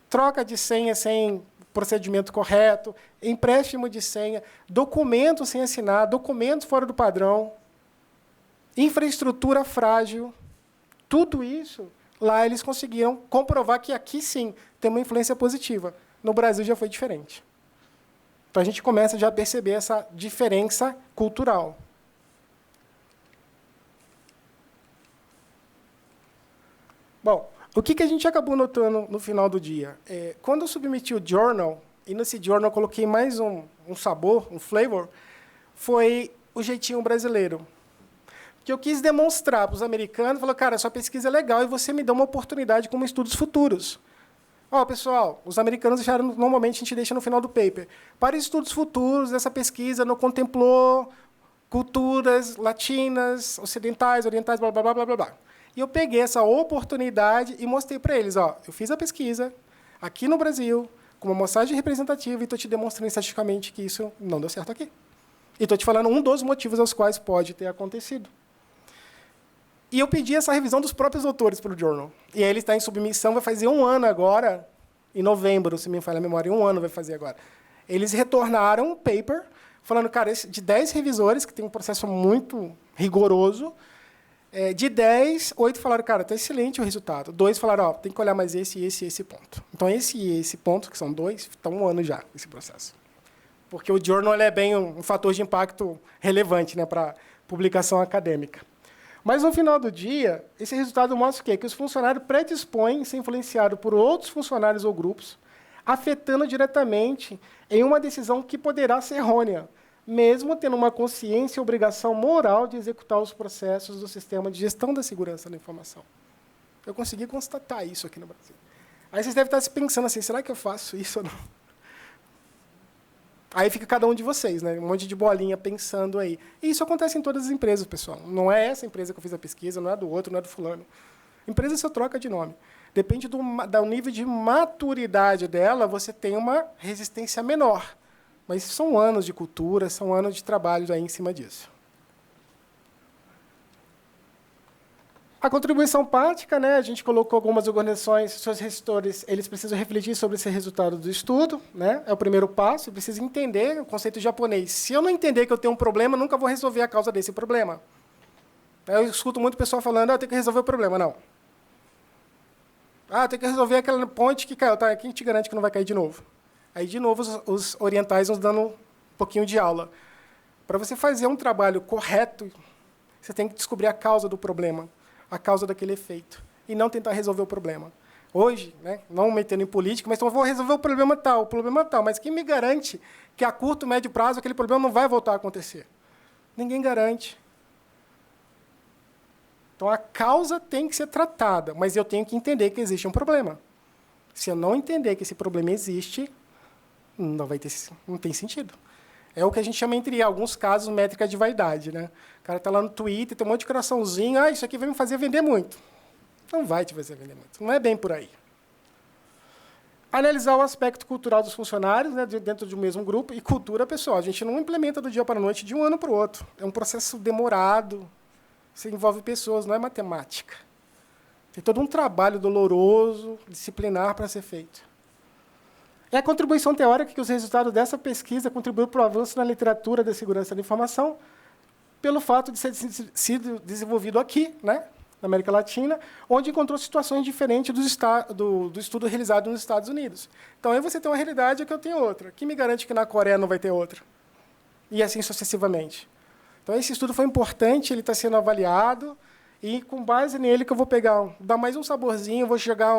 Troca de senha sem procedimento correto, empréstimo de senha, documentos sem assinar, documentos fora do padrão, infraestrutura frágil, tudo isso, lá eles conseguiram comprovar que aqui sim tem uma influência positiva. No Brasil já foi diferente. Então a gente começa já a perceber essa diferença cultural. Bom, o que a gente acabou notando no final do dia? Quando eu submeti o journal, e nesse journal eu coloquei mais um sabor, um flavor, foi o jeitinho brasileiro. Que eu quis demonstrar para os americanos, falou, cara, sua pesquisa é legal e você me dá uma oportunidade como estudos futuros. Ó, pessoal, os americanos deixaram, normalmente a gente deixa no final do paper. Para estudos futuros, essa pesquisa não contemplou culturas latinas, ocidentais, orientais, blá, blá, blá, blá, blá, blá. E eu peguei essa oportunidade e mostrei para eles, ó, eu fiz a pesquisa aqui no Brasil, com uma amostragem representativa, e estou te demonstrando estatisticamente que isso não deu certo aqui. E estou te falando um dos motivos aos quais pode ter acontecido. E eu pedi essa revisão dos próprios autores para o journal. E aí ele está em submissão, vai fazer 1 ano agora, em novembro, se me falha a memória, 1 ano vai fazer agora. Eles retornaram um paper, falando, cara, de 10 revisores, que tem um processo muito rigoroso, de 10, 8 falaram, cara, está excelente o resultado. 2 falaram, ó, tem que olhar mais esse, esse e esse ponto. Então, esse e esse ponto, que são 2, estão 1 ano já, esse processo. Porque o journal é bem um fator de impacto relevante, né, para publicação acadêmica. Mas, no final do dia, esse resultado mostra o quê? Que os funcionários predispõem a ser influenciados por outros funcionários ou grupos, afetando diretamente em uma decisão que poderá ser errônea, mesmo tendo uma consciência e obrigação moral de executar os processos do sistema de gestão da segurança da informação. Eu consegui constatar isso aqui no Brasil. Aí vocês devem estar se pensando assim, será que eu faço isso ou não? Aí fica cada um de vocês, né? Um monte de bolinha pensando aí. E isso acontece em todas as empresas, pessoal. Não é essa empresa que eu fiz a pesquisa, não é do outro, não é do fulano. Empresa só troca de nome. Depende do nível de maturidade dela, você tem uma resistência menor. Mas são anos de cultura, são anos de trabalho aí em cima disso. A contribuição prática, né, a gente colocou algumas organizações, seus gestores, eles precisam refletir sobre esse resultado do estudo, né, é o primeiro passo, precisa entender o conceito japonês. Se eu não entender que eu tenho um problema, nunca vou resolver a causa desse problema. Eu escuto muito pessoal falando, eu tenho que resolver o problema. Não. Tem que resolver aquela ponte que caiu. Tá, quem te garante que não vai cair de novo? Aí, de novo, os orientais nos dando um pouquinho de aula. Para você fazer um trabalho correto, você tem que descobrir a causa do problema, a causa daquele efeito, e não tentar resolver o problema. Hoje, né, não metendo em política, mas então vou resolver o problema tal, mas quem me garante que a curto, médio prazo aquele problema não vai voltar a acontecer? Ninguém garante. Então, a causa tem que ser tratada, mas eu tenho que entender que existe um problema. Se eu não entender que esse problema existe, não tem sentido. É o que a gente chama, entre alguns casos, métrica de vaidade. Né? O cara está lá no Twitter, tem um monte de coraçãozinho, isso aqui vai me fazer vender muito. Não vai te fazer vender muito. Não é bem por aí. Analisar o aspecto cultural dos funcionários, né, dentro de um mesmo grupo, e cultura pessoal. A gente não implementa do dia para a noite, de um ano para o outro. É um processo demorado. Você envolve pessoas, não é matemática. Tem todo um trabalho doloroso, disciplinar para ser feito. É a contribuição teórica que os resultados dessa pesquisa contribuíram para o avanço na literatura da segurança da informação, pelo fato de ser sido desenvolvido aqui, né, na América Latina, onde encontrou situações diferentes do estudo realizado nos Estados Unidos. Então, aí você tem uma realidade e que eu tenho outra. Que me garante que na Coreia não vai ter outra? E assim sucessivamente. Então, esse estudo foi importante, ele está sendo avaliado, e, com base nele, que eu vou dar mais um saborzinho, vou chegar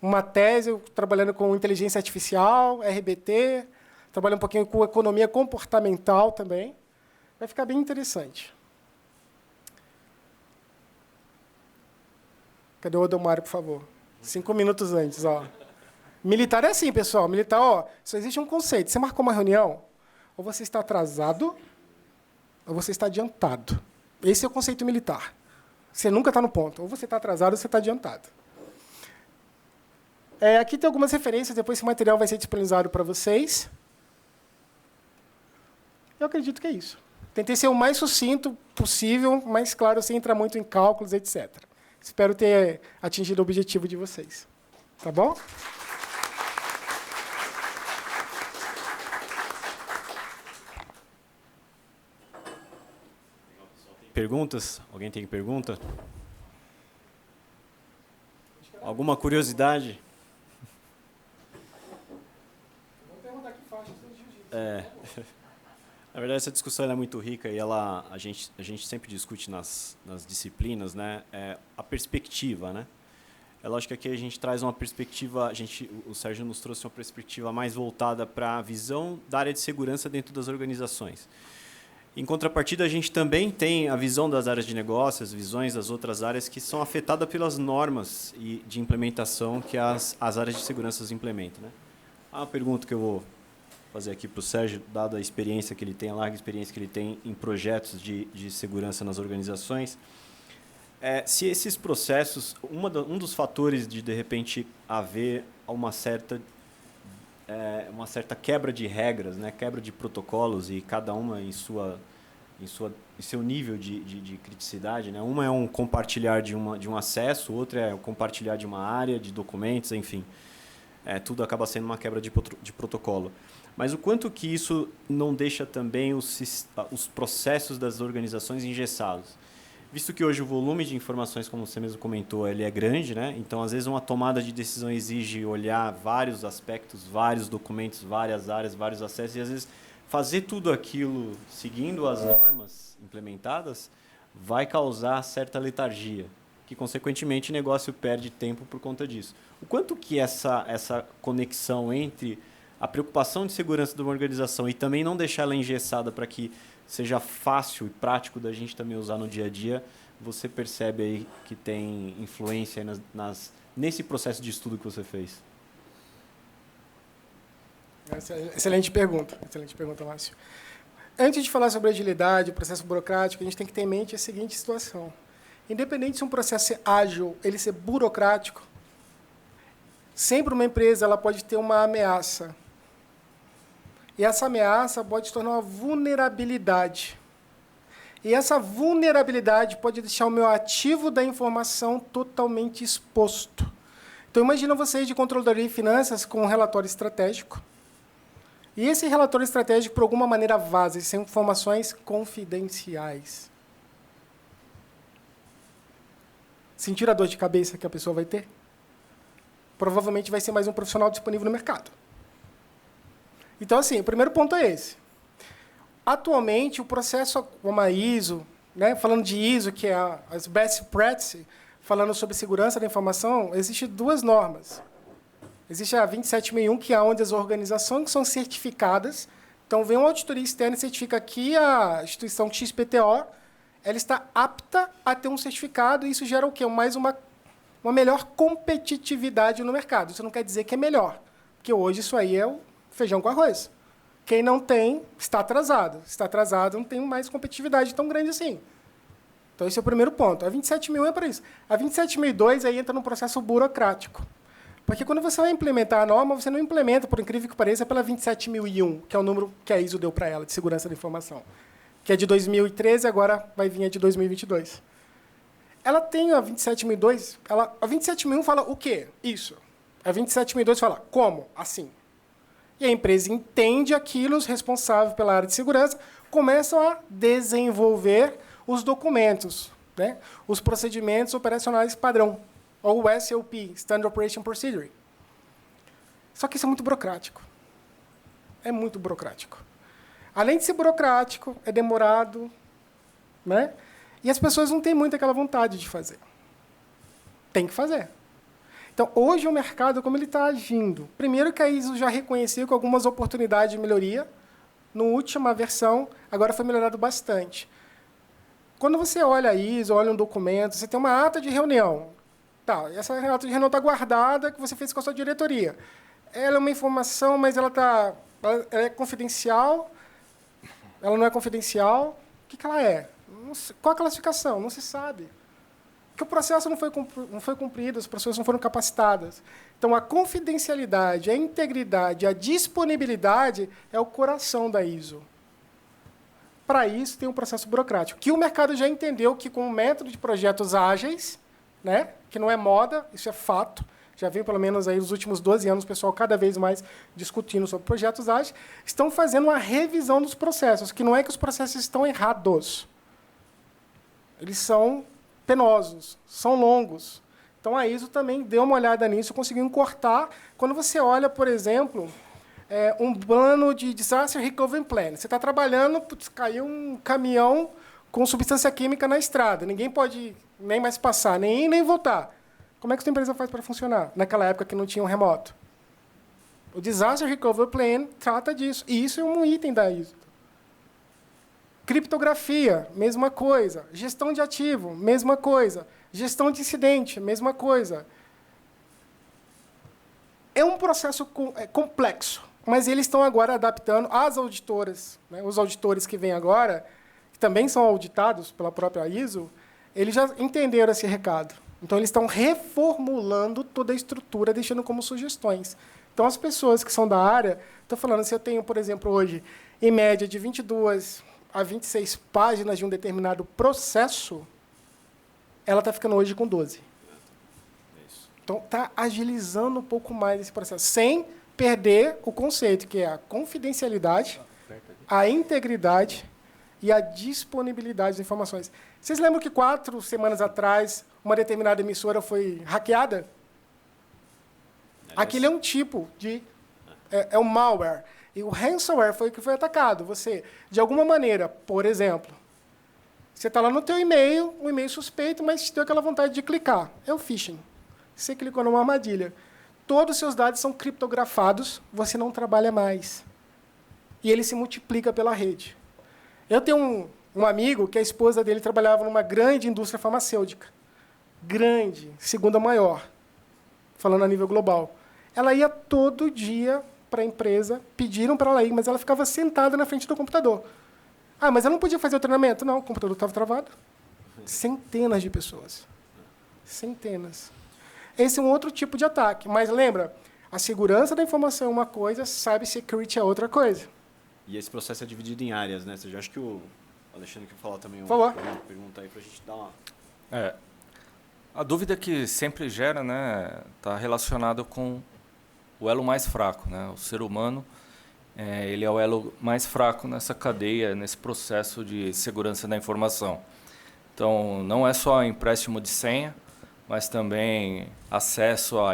uma tese, trabalhando com inteligência artificial, RBT, trabalhando um pouquinho com economia comportamental também. Vai ficar bem interessante. Cadê o Odomário, por favor? 5 minutos antes. Ó. Militar é assim, pessoal. Militar, só existe um conceito. Você marcou uma reunião, ou você está atrasado, ou você está adiantado. Esse é o conceito militar. Você nunca está no ponto. Ou você está atrasado, ou você está adiantado. Aqui tem algumas referências, depois esse material vai ser disponibilizado para vocês. Eu acredito que é isso. Tentei ser o mais sucinto possível, mas, claro, sem entrar muito em cálculos, etc. Espero ter atingido o objetivo de vocês. Tá bom? Perguntas? Alguém tem pergunta? Alguma curiosidade? Na verdade, essa discussão é muito rica e a gente sempre discute nas disciplinas, né, a perspectiva. Né? É lógico que aqui a gente traz uma perspectiva, o Sérgio nos trouxe uma perspectiva mais voltada para a visão da área de segurança dentro das organizações. Em contrapartida, a gente também tem a visão das áreas de negócio, as visões das outras áreas que são afetadas pelas normas de implementação que as áreas de segurança implementam. Né? Uma pergunta que eu vou fazer aqui para o Sérgio, dada a experiência que ele tem, a larga experiência que ele tem em projetos de segurança nas organizações, se esses processos, um dos fatores de repente, haver uma certa quebra de regras, né? Quebra de protocolos, e cada uma em seu nível de criticidade. Né? Uma é um compartilhar de um acesso, outra é o compartilhar de uma área, de documentos, enfim. Tudo acaba sendo uma quebra de protocolo. Mas o quanto que isso não deixa também os processos das organizações engessados? Visto que hoje o volume de informações, como você mesmo comentou, ele é grande, né? Então, às vezes, uma tomada de decisão exige olhar vários aspectos, vários documentos, várias áreas, vários acessos, e, às vezes, fazer tudo aquilo seguindo as normas implementadas vai causar certa letargia, que, consequentemente, o negócio perde tempo por conta disso. O quanto que essa conexão entre a preocupação de segurança de uma organização e também não deixar ela engessada para que seja fácil e prático da gente também usar no dia a dia, você percebe aí que tem influência nesse processo de estudo que você fez? Excelente pergunta, Márcio. Antes de falar sobre agilidade, o processo burocrático, a gente tem que ter em mente a seguinte situação. Independente se um processo é ágil, ele ser burocrático, sempre uma empresa ela pode ter uma ameaça. E essa ameaça pode se tornar uma vulnerabilidade. E essa vulnerabilidade pode deixar o meu ativo da informação totalmente exposto. Então, imagina vocês de controladoria e finanças com um relatório estratégico. E esse relatório estratégico, por alguma maneira, vaza. São informações confidenciais. Sentir a dor de cabeça que a pessoa vai ter? Provavelmente vai ser mais um profissional disponível no mercado. Então, assim, o primeiro ponto é esse. Atualmente, o processo como a ISO, né, falando de ISO, que é as best practices, falando sobre segurança da informação, existem duas normas. Existe a 27001, que é onde as organizações são certificadas. Então, vem uma auditoria externa e certifica que a instituição XPTO ela está apta a ter um certificado, e isso gera o quê? Mais uma melhor competitividade no mercado. Isso não quer dizer que é melhor, porque hoje isso aí é o feijão com arroz. Quem não tem, está atrasado. Se está atrasado, não tem mais competitividade tão grande assim. Então, esse é o primeiro ponto. A 27001 é para isso. A 27002 aí entra no processo burocrático. Porque quando você vai implementar a norma, você não implementa, por incrível que pareça, pela 27001, que é o número que a ISO deu para ela, de segurança da informação, que é de 2013, agora vai vir a de 2022. Ela tem a 27002, a 27001 fala o quê? Isso. A 27002 fala como? Assim. E a empresa entende aquilo, os responsáveis pela área de segurança começam a desenvolver os documentos, né? Os procedimentos operacionais padrão, ou o SOP, Standard Operation Procedure. Só que isso é muito burocrático. É muito burocrático. Além de ser burocrático, é demorado, né? E as pessoas não têm muito aquela vontade de fazer. Tem que fazer. Então, hoje o mercado, como ele está agindo? Primeiro que a ISO já reconheceu com algumas oportunidades de melhoria. Na última versão, agora foi melhorado bastante. Quando você olha a ISO, olha um documento, você tem uma ata de reunião. Tá, essa ata de reunião está guardada, que você fez com a sua diretoria. Ela é uma informação, mas ela é confidencial. Ela não é confidencial. O que ela é? Não sei, qual a classificação? Não se sabe. Porque o processo não foi cumprido, as pessoas não foram capacitadas. Então, a confidencialidade, a integridade, a disponibilidade é o coração da ISO. Para isso, tem um processo burocrático, que o mercado já entendeu que, com o método de projetos ágeis, né, que não é moda, isso é fato, já vem pelo menos aí nos últimos 12 anos o pessoal cada vez mais discutindo sobre projetos ágeis, estão fazendo uma revisão dos processos, que não é que os processos estão errados. Eles são penosos, são longos. Então, a ISO também deu uma olhada nisso, conseguiu cortar. Quando você olha, por exemplo, um plano de Disaster Recovery Plan, você está trabalhando, caiu um caminhão com substância química na estrada, ninguém pode nem mais passar, nem ir, nem voltar. Como é que a sua empresa faz para funcionar? Naquela época que não tinha um remoto. O Disaster Recovery Plan trata disso, e isso é um item da ISO. Criptografia, mesma coisa. Gestão de ativo, mesma coisa. Gestão de incidente, mesma coisa. É um processo complexo, mas eles estão agora adaptando. As auditoras, né, os auditores que vêm agora, que também são auditados pela própria ISO, eles já entenderam esse recado. Então, eles estão reformulando toda a estrutura, deixando como sugestões. Então, as pessoas que são da área estão falando, se eu tenho, por exemplo, hoje, em média, de 22 a 26 páginas de um determinado processo, ela está ficando hoje com 12. Então, está agilizando um pouco mais esse processo, sem perder o conceito, que é a confidencialidade, a integridade e a disponibilidade das informações. Vocês lembram que 4 semanas atrás, uma determinada emissora foi hackeada? Aquilo é um tipo de... É um malware. E o ransomware foi o que foi atacado. Você, de alguma maneira, por exemplo, você está lá no teu e-mail, um e-mail suspeito, mas te deu aquela vontade de clicar. É o phishing. Você clicou numa armadilha. Todos os seus dados são criptografados, você não trabalha mais. E ele se multiplica pela rede. Eu tenho um amigo que a esposa dele trabalhava numa grande indústria farmacêutica. Grande, segunda maior, falando a nível global. Ela ia todo dia para a empresa, pediram para ela ir, mas ela ficava sentada na frente do computador. Ah, mas ela não podia fazer o treinamento? Não, o computador estava travado. Centenas de pessoas. Centenas. Esse é um outro tipo de ataque. Mas lembra, a segurança da informação é uma coisa, cybersecurity é outra coisa. E esse processo é dividido em áreas, né? Você já acha que o Alexandre quer falar também uma pergunta aí para a gente dar uma... A dúvida que sempre gera, né, está relacionada com o elo mais fraco, né? O ser humano, ele é o elo mais fraco nessa cadeia, nesse processo de segurança da informação. Então, não é só empréstimo de senha, mas também acesso a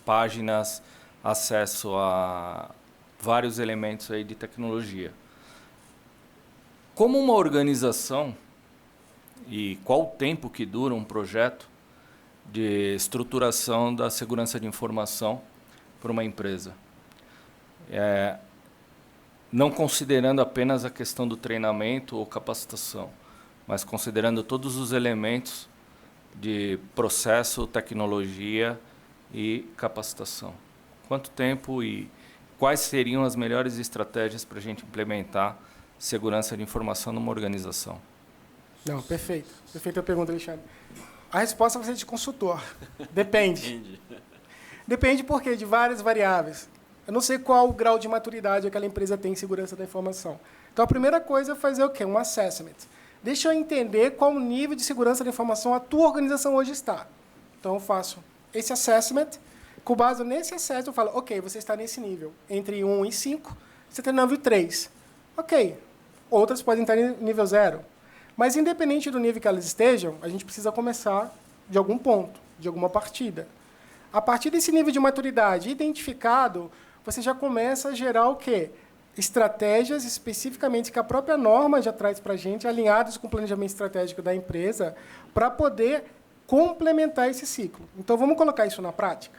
páginas, acesso a vários elementos aí de tecnologia. Como uma organização, e qual o tempo que dura um projeto de estruturação da segurança de informação para uma empresa? Não considerando apenas a questão do treinamento ou capacitação, mas considerando todos os elementos de processo, tecnologia e capacitação. Quanto tempo e quais seriam as melhores estratégias para a gente implementar segurança de informação numa organização? Não, perfeito. Perfeita a pergunta, Alexandre. A resposta vai ser de consultor. Depende. Depende por quê? De várias variáveis. Eu não sei qual o grau de maturidade aquela empresa tem em segurança da informação. Então, a primeira coisa é fazer o quê? Um assessment. Deixa eu entender qual o nível de segurança da informação a tua organização hoje está. Então, eu faço esse assessment. Com base nesse assessment, eu falo, ok, você está nesse nível. Entre 1 e 5, você está no nível 3. Ok. Outras podem estar em nível 0. Mas, independente do nível que elas estejam, a gente precisa começar de algum ponto, de alguma partida. A partir desse nível de maturidade identificado, você já começa a gerar o quê? Estratégias especificamente que a própria norma já traz para a gente, alinhadas com o planejamento estratégico da empresa, para poder complementar esse ciclo. Então, vamos colocar isso na prática?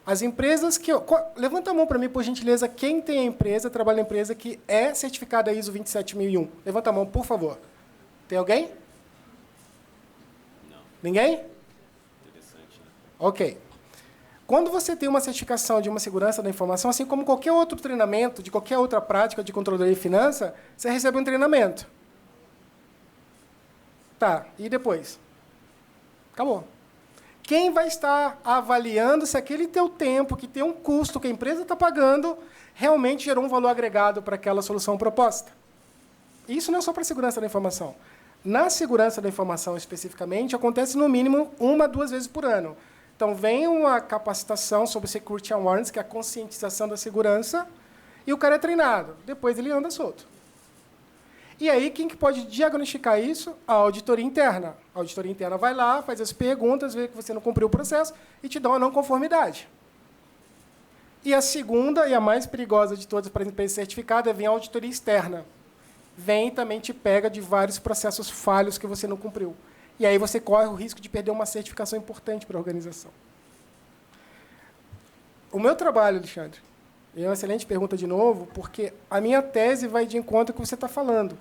As empresas que... Levanta a mão para mim, por gentileza, quem tem a empresa, trabalha na empresa que é certificada ISO 27001. Levanta a mão, por favor. Tem alguém? Não. Ninguém? Interessante, né? Ok. Quando você tem uma certificação de uma segurança da informação, assim como qualquer outro treinamento, de qualquer outra prática de controladoria de finança, você recebe um treinamento. Tá, e depois? Acabou. Quem vai estar avaliando se aquele teu tempo, que tem um custo que a empresa está pagando, realmente gerou um valor agregado para aquela solução proposta? Isso não é só para a segurança da informação. Na segurança da informação, especificamente, acontece no mínimo 1 a 2 vezes por ano. Então, vem uma capacitação sobre Security Awareness, que é a conscientização da segurança, e o cara é treinado. Depois ele anda solto. E aí, quem que pode diagnosticar isso? A auditoria interna. A auditoria interna vai lá, faz as perguntas, vê que você não cumpriu o processo e te dá uma não conformidade. E a segunda, e a mais perigosa de todas para a empresa certificada, vem a auditoria externa. Vem e também te pega de vários processos falhos que você não cumpriu. E aí você corre o risco de perder uma certificação importante para a organização. O meu trabalho, Alexandre, É uma excelente pergunta de novo, porque a minha tese vai de encontro com o que você está falando.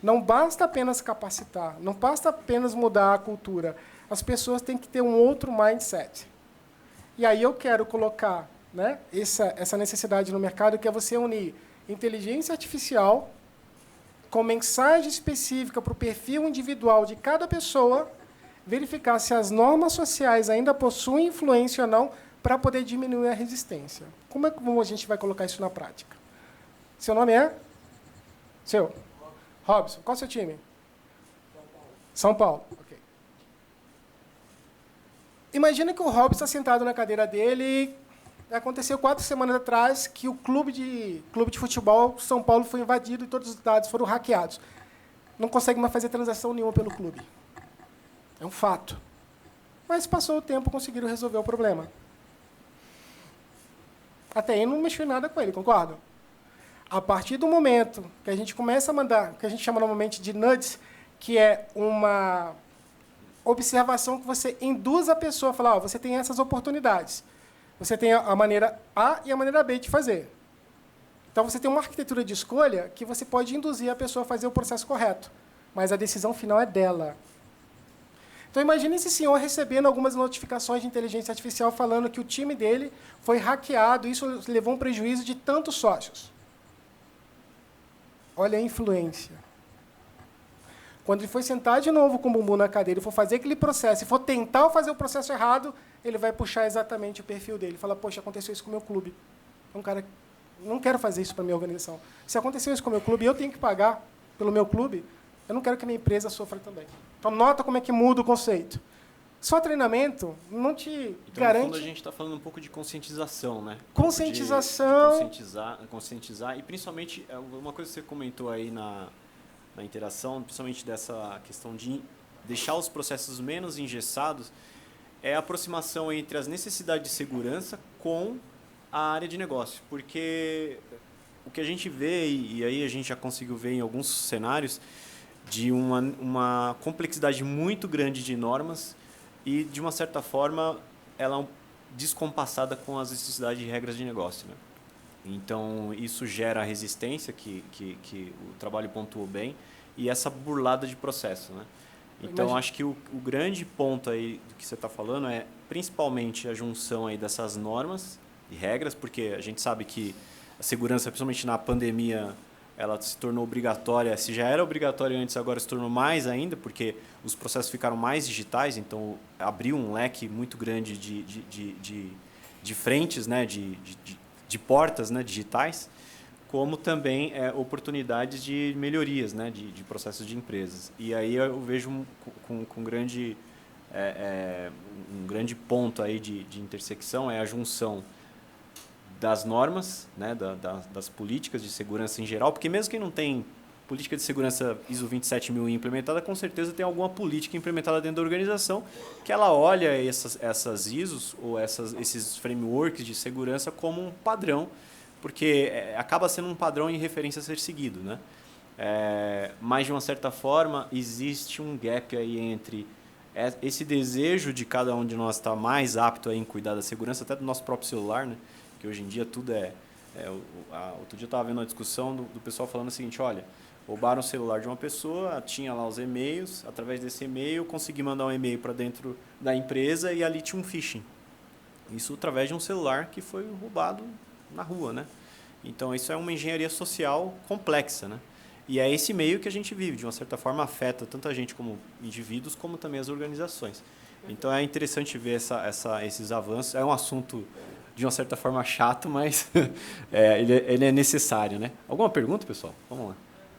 Não basta apenas capacitar, não basta apenas mudar a cultura. As pessoas têm que ter um outro mindset. E aí eu quero colocar, né, essa necessidade no mercado, que é você unir inteligência artificial com mensagem específica para o perfil individual de cada pessoa, verificar se as normas sociais ainda possuem influência ou não, para poder diminuir a resistência. Como é que a gente vai colocar isso na prática? Seu nome é? Seu? Robson. Qual é o seu time? São Paulo. Ok. Imagina que o Robson está sentado na cadeira dele e aconteceu 4 semanas atrás que o clube de futebol São Paulo foi invadido e todos os dados foram hackeados. Não consegue mais fazer transação nenhuma pelo clube. É um fato. Mas passou o tempo, conseguiram resolver o problema. Até aí não mexeu em nada com ele, concorda? A partir do momento que a gente começa a mandar, que a gente chama normalmente de nudges, que é uma observação que você induz a pessoa a falar, ó, você tem essas oportunidades. Você tem a maneira A e a maneira B de fazer. Então, você tem uma arquitetura de escolha que você pode induzir a pessoa a fazer o processo correto, mas a decisão final é dela. Então, imagine esse senhor recebendo algumas notificações de inteligência artificial falando que o time dele foi hackeado e isso levou um prejuízo de tantos sócios. Olha a influência. Quando ele for sentar de novo com o bumbum na cadeira e for fazer aquele processo, e for tentar fazer o processo errado, ele vai puxar exatamente o perfil dele. Fala, poxa, aconteceu isso com o meu clube. É um cara, não quero fazer isso para a minha organização. Se aconteceu isso com o meu clube e eu tenho que pagar pelo meu clube, eu não quero que a minha empresa sofra também. Então, nota como é que muda o conceito. Só treinamento não te garante... No fundo, a gente está falando um pouco de conscientização, né? Conscientização. De conscientizar. E, principalmente, uma coisa que você comentou aí na interação, principalmente dessa questão de deixar os processos menos engessados, é a aproximação entre as necessidades de segurança com a área de negócio. Porque o que a gente vê, e aí a gente já conseguiu ver em alguns cenários, de uma complexidade muito grande de normas e, de uma certa forma, ela é descompassada com as necessidades de regras de negócio, né? Então, isso gera a resistência, que o trabalho pontuou bem, e essa burlada de processo, né? Então, acho que o grande ponto aí do que você está falando é, principalmente, a junção aí dessas normas e regras, porque a gente sabe que a segurança, principalmente na pandemia, ela se tornou obrigatória. Se já era obrigatória antes, agora se tornou mais ainda, porque os processos ficaram mais digitais, então abriu um leque muito grande de frentes, né, de portas, né, digitais, como também oportunidades de melhorias, né, de processos de empresas. E aí eu vejo com um grande ponto aí de intersecção é a junção das normas, né, das políticas de segurança em geral, porque mesmo quem não tem política de segurança ISO 27000 implementada, com certeza tem alguma política implementada dentro da organização que ela olha essas ISOs ou esses frameworks de segurança como um padrão, porque acaba sendo um padrão em referência a ser seguido, né? Mas, de uma certa forma, existe um gap aí entre esse desejo de cada um de nós estar mais apto em cuidar da segurança, até do nosso próprio celular, né? Que hoje em dia tudo outro dia eu estava vendo uma discussão do pessoal falando o seguinte, olha, roubaram o celular de uma pessoa, tinha lá os e-mails, através desse e-mail consegui mandar um e-mail para dentro da empresa e ali tinha um phishing. Isso através de um celular que foi roubado na rua, né? Então isso é uma engenharia social complexa, né? E é esse meio que a gente vive, de uma certa forma afeta tanto a gente como indivíduos, como também as organizações. Então é interessante ver esses avanços. É um assunto de uma certa forma chato, mas ele é necessário, né? Alguma pergunta, pessoal? Vamos lá.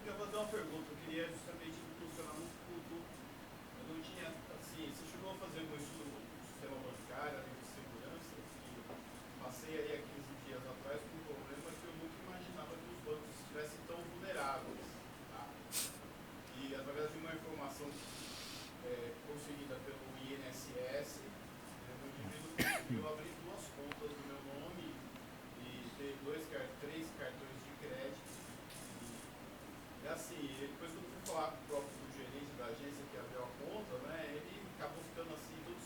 Eu vou dar uma pergunta. Eu queria justamente impulsionar um pouco. Eu não tinha, assim, você chegou a fazer algum estudo do sistema bancário, além de segurança, que passei aí há 15 dias atrás com um problema que eu nunca imaginava que os bancos estivessem tão vulneráveis, tá? E através de uma informação conseguida pelo INSS, o indivíduo conseguiu abrir 2 contas do meu nome e ter 3 cartões de crédito. E assim, depois que eu fui falar com o próprio gerente da agência que abriu a conta, né, ele acabou ficando assim todo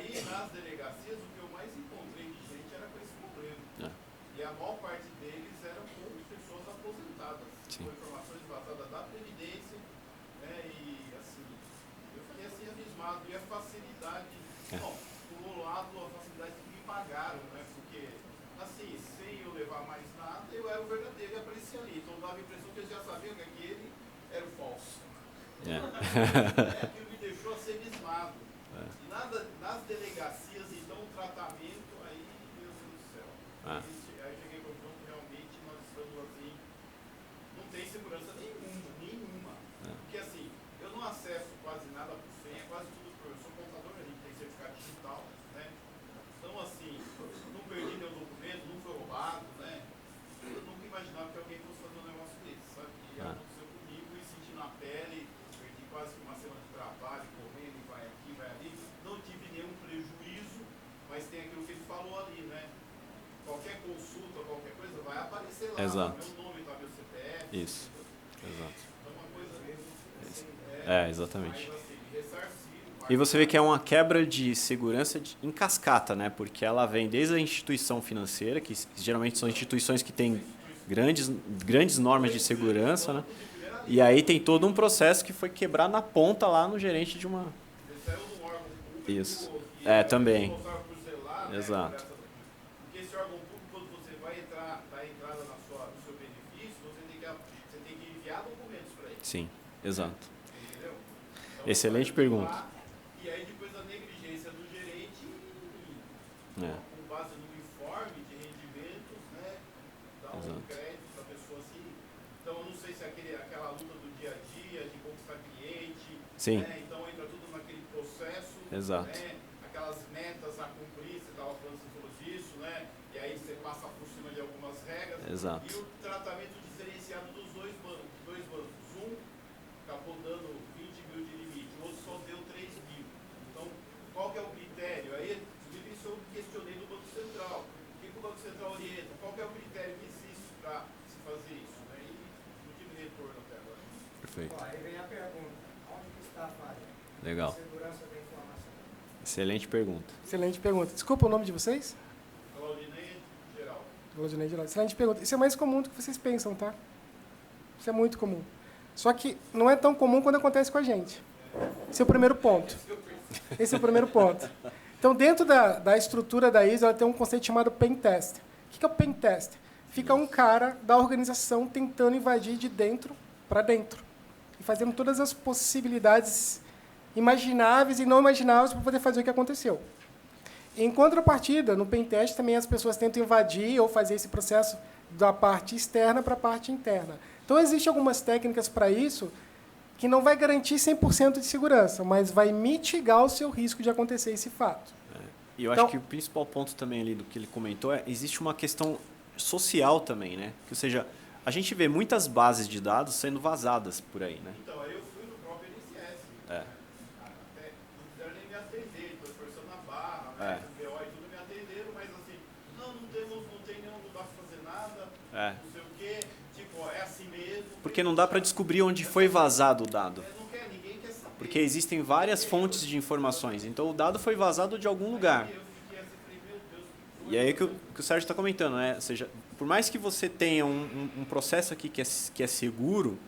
aí, nas delegacias, o que eu mais encontrei de gente era com esse problema. E a maior parte deles eram com pessoas aposentadas, com informações vazadas da Previdência, né? E, assim, eu fiquei assim abismado. E a facilidade, bom, por um lado, a facilidade que me pagaram, né? Porque, assim, sem eu levar mais nada, eu era o verdadeiro e aparecia ali. Então dava a impressão que eles já sabiam que aquele era o falso. Aquilo me deixou assim abismado. E nas delegacias, então, o tratamento, aí, Deus do céu. Aí eu cheguei com o ponto, realmente, nós estamos assim, não tem segurança nenhuma. Porque, assim, eu não acesso quase nada por senha, quase tudo por... Eu sou contador, a gente tem certificado digital, né? Então, assim, não perdi meu documento, não foi roubado, né? Eu nunca imaginava que alguém fosse fazer um negócio desse, sabe? E aconteceu comigo e senti na pele, perdi quase que uma semana de trabalho, correndo, e vai aqui, vai ali. Não tive nenhum prejuízo, mas tem aquilo que ele falou ali, né? Qualquer consulta, qualquer coisa, vai aparecer lá. Exato. Meu nome, tá meu CPF. Isso. Exato. Então, uma coisa mesmo. Exatamente. Mas, assim, ressarcir, E você vê que é uma quebra de segurança em cascata, né? Porque ela vem desde a instituição financeira, que geralmente são instituições que têm grandes normas de segurança, né? E aí tem todo um processo que foi quebrado na ponta lá no gerente de uma... Isso. Também. Exato. Porque esse órgão público, quando você vai dar entrada no seu benefício, você tem que enviar documentos para ele. Sim, exato. Entendeu? Então, Excelente pergunta. E aí depois a negligência do gerente, com base no informe de rendimentos, né? Dá um crédito para a pessoa assim. Então eu não sei se aquela luta do dia a dia, de conquistar cliente. Sim. Né? Então entra tudo naquele processo. Exato. Né? Aquelas metas a cumprir, você estava falando disso, né? E aí você passa por cima de algumas regras. Exato. E o tratamento diferenciado dos dois bancos. Um acabou dando 20 mil de limite, o outro só deu 3 mil. Então, qual que é o critério? Aí, isso eu questionei no Banco Central. O que o Banco Central orienta? Qual que é o critério que existe para se fazer isso? Né? E não tive retorno até agora. Perfeito. Aí vem a pergunta, onde que está a falha? Legal. Segurança da informação. Excelente pergunta. Excelente pergunta. Desculpa o nome de vocês? Claudinei Geral. Claudinei Geral. Excelente pergunta. Isso é mais comum do que vocês pensam, tá? Isso é muito comum. Só que não é tão comum quando acontece com a gente. Esse é o primeiro ponto. Então, dentro da estrutura da ISO, ela tem um conceito chamado pen test. O que é o pen test? Fica um cara da organização tentando invadir de dentro para dentro. E fazendo todas as possibilidades imagináveis e não imagináveis para poder fazer o que aconteceu. Em contrapartida, no pen test também as pessoas tentam invadir ou fazer esse processo da parte externa para a parte interna. Então, existem algumas técnicas para isso que não vai garantir 100% de segurança, mas vai mitigar o seu risco de acontecer esse fato. E eu acho que o principal ponto também ali do que ele comentou existe uma questão social também, né? Ou seja, a gente vê muitas bases de dados sendo vazadas por aí, né? Então, aí eu fui no próprio INSS. Até não quiseram nem me atender, depois forçando a barra, né? O BO e tudo me atenderam, mas assim, não tem nenhum, não dá para fazer nada, não sei o quê, tipo, é assim mesmo. Porque não dá para descobrir onde foi vazado o dado. Ninguém quer saber. Porque existem várias fontes de informações. Então, o dado foi vazado de algum lugar. E aí que o Sérgio está comentando, né? Ou seja, por mais que você tenha um processo aqui que é seguro,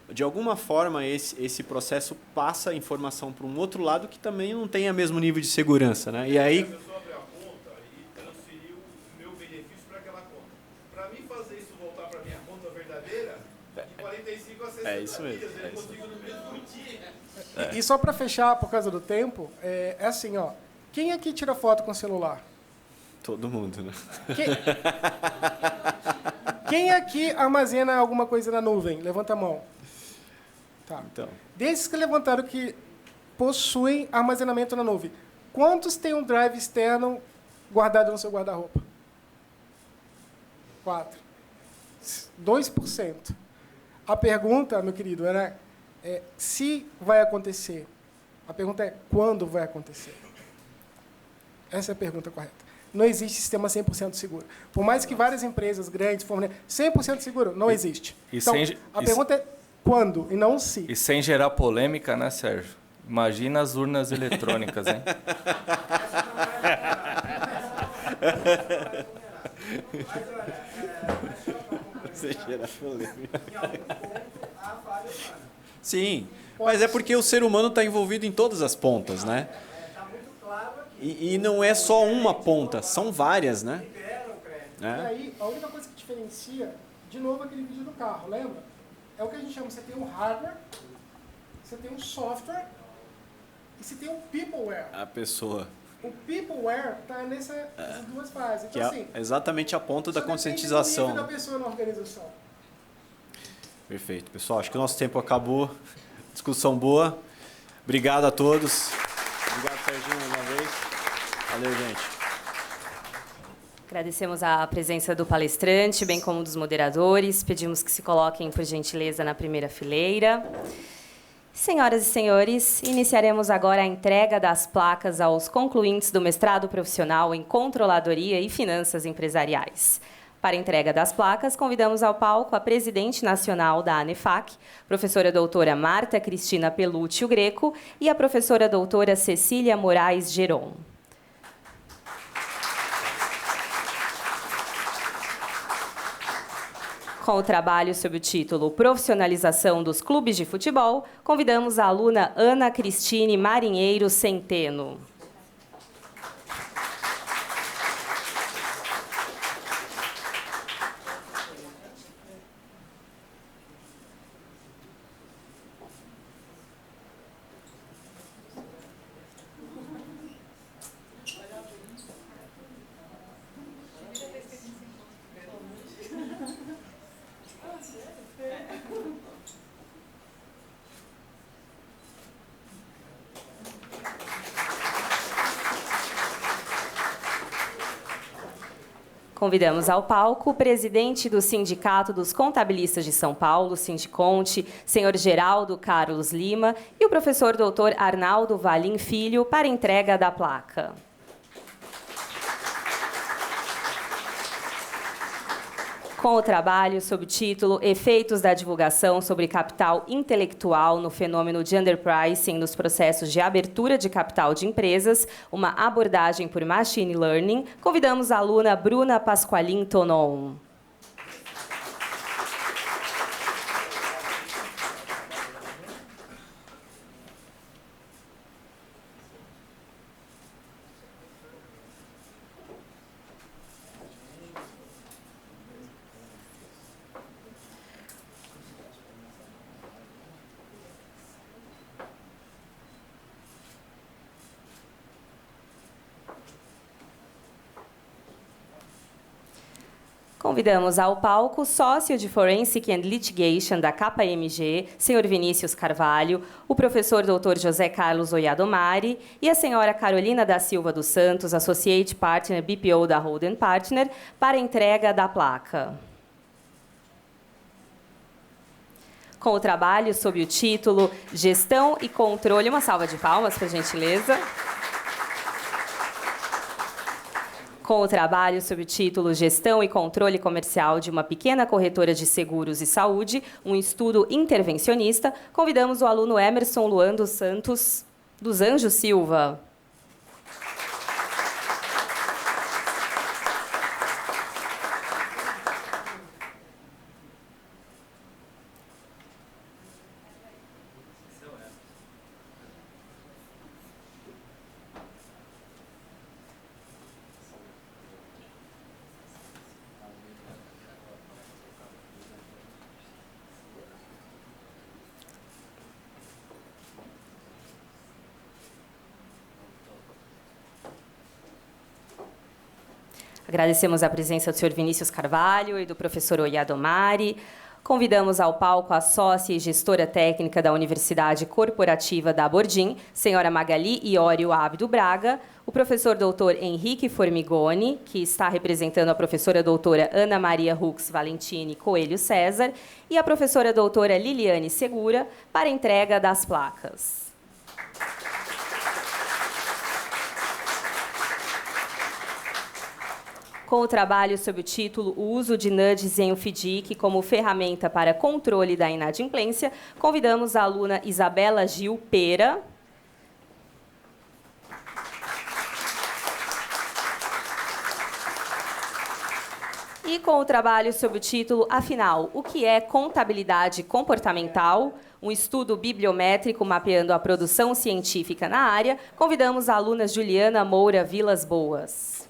de alguma forma esse processo passa a informação para um outro lado que também não tem o mesmo nível de segurança, né? E aí... A pessoa abriu a conta e transferiu o meu benefício para aquela conta. Para mim fazer isso voltar para minha conta verdadeira, de 45 a 60 isso mesmo, dias, eu consigo no mesmo dia. E só para fechar, por causa do tempo, é assim, ó. Quem aqui tira foto com celular? Todo mundo, né? Quem aqui armazena alguma coisa na nuvem? Levanta a mão. Tá. Então. Desses que levantaram que possuem armazenamento na nuvem, quantos têm um drive externo guardado no seu guarda-roupa? 4. 2%. A pergunta, meu querido, era se vai acontecer. A pergunta é quando vai acontecer. Essa é a pergunta correta. Não existe sistema 100% seguro. Por mais que várias empresas grandes formem 100% seguro, não existe. Então, a pergunta é quando e não se. E sem gerar polêmica, né, Sérgio? Imagina as urnas eletrônicas, hein? Sim, mas é porque o ser humano está envolvido em todas as pontas, né? E não é só uma ponta, são várias, né? E aí, a única coisa que diferencia, de novo, aquele vídeo do carro, lembra? É o que a gente chama, você tem um hardware, você tem um software e você tem um peopleware. A pessoa. O peopleware está nessas duas fases. Então, Que é assim, exatamente a ponta da só depende conscientização. do nível da pessoa na organização. Perfeito. Pessoal, acho que o nosso tempo acabou. Discussão boa. Obrigado a todos. Obrigado, Serginho, mais uma vez. Valeu, gente. Agradecemos a presença do palestrante, bem como dos moderadores. Pedimos que se coloquem, por gentileza, na primeira fileira. Senhoras e senhores, iniciaremos agora a entrega das placas aos concluintes do mestrado profissional em Controladoria e Finanças Empresariais. Para a entrega das placas, convidamos ao palco a presidente nacional da ANEFAC, professora doutora Marta Cristina Pelúcio Greco, e a professora doutora Cecília Moraes Geron. Com o trabalho sob o título Profissionalização dos Clubes de Futebol, convidamos a aluna Ana Cristine Marinheiro Centeno. Convidamos ao palco o presidente do Sindicato dos Contabilistas de São Paulo, Sindiconte, senhor Geraldo Carlos Lima, e o professor doutor Arnaldo Valim Filho para entrega da placa. Com o trabalho sob o título Efeitos da divulgação sobre capital intelectual no fenômeno de underpricing nos processos de abertura de capital de empresas, uma abordagem por machine learning, convidamos a aluna Bruna Pasqualin Tonon. Convidamos ao palco o sócio de Forensic and Litigation da KPMG, senhor Vinícius Carvalho, o professor Dr. José Carlos Oyadomari e a senhora Carolina da Silva dos Santos, Associate Partner BPO da Holden Partner, para a entrega da placa. Com o trabalho sob o título Gestão e Controle, uma salva de palmas, por gentileza. Com o trabalho sob o título Gestão e Controle Comercial de uma Pequena Corretora de Seguros e Saúde, um estudo intervencionista, convidamos o aluno Emerson Luan dos Santos dos Anjos Silva. Agradecemos a presença do senhor Vinícius Carvalho e do professor Oyadomari. Convidamos ao palco a sócia e gestora técnica da Universidade Corporativa da Bordim, senhora Magali Iório Abdo Braga, o professor doutor Henrique Formigoni, que está representando a professora doutora Ana Maria Hux Valentini Coelho César, e a professora doutora Liliane Segura, para entrega das placas. Com o trabalho sob o título O uso de nudges em FDIC como ferramenta para controle da inadimplência, convidamos a aluna Isabela Gil Pera E com o trabalho sob o título, afinal, o que é contabilidade comportamental? Um estudo bibliométrico mapeando a produção científica na área, convidamos a aluna Juliana Moura Vilas Boas.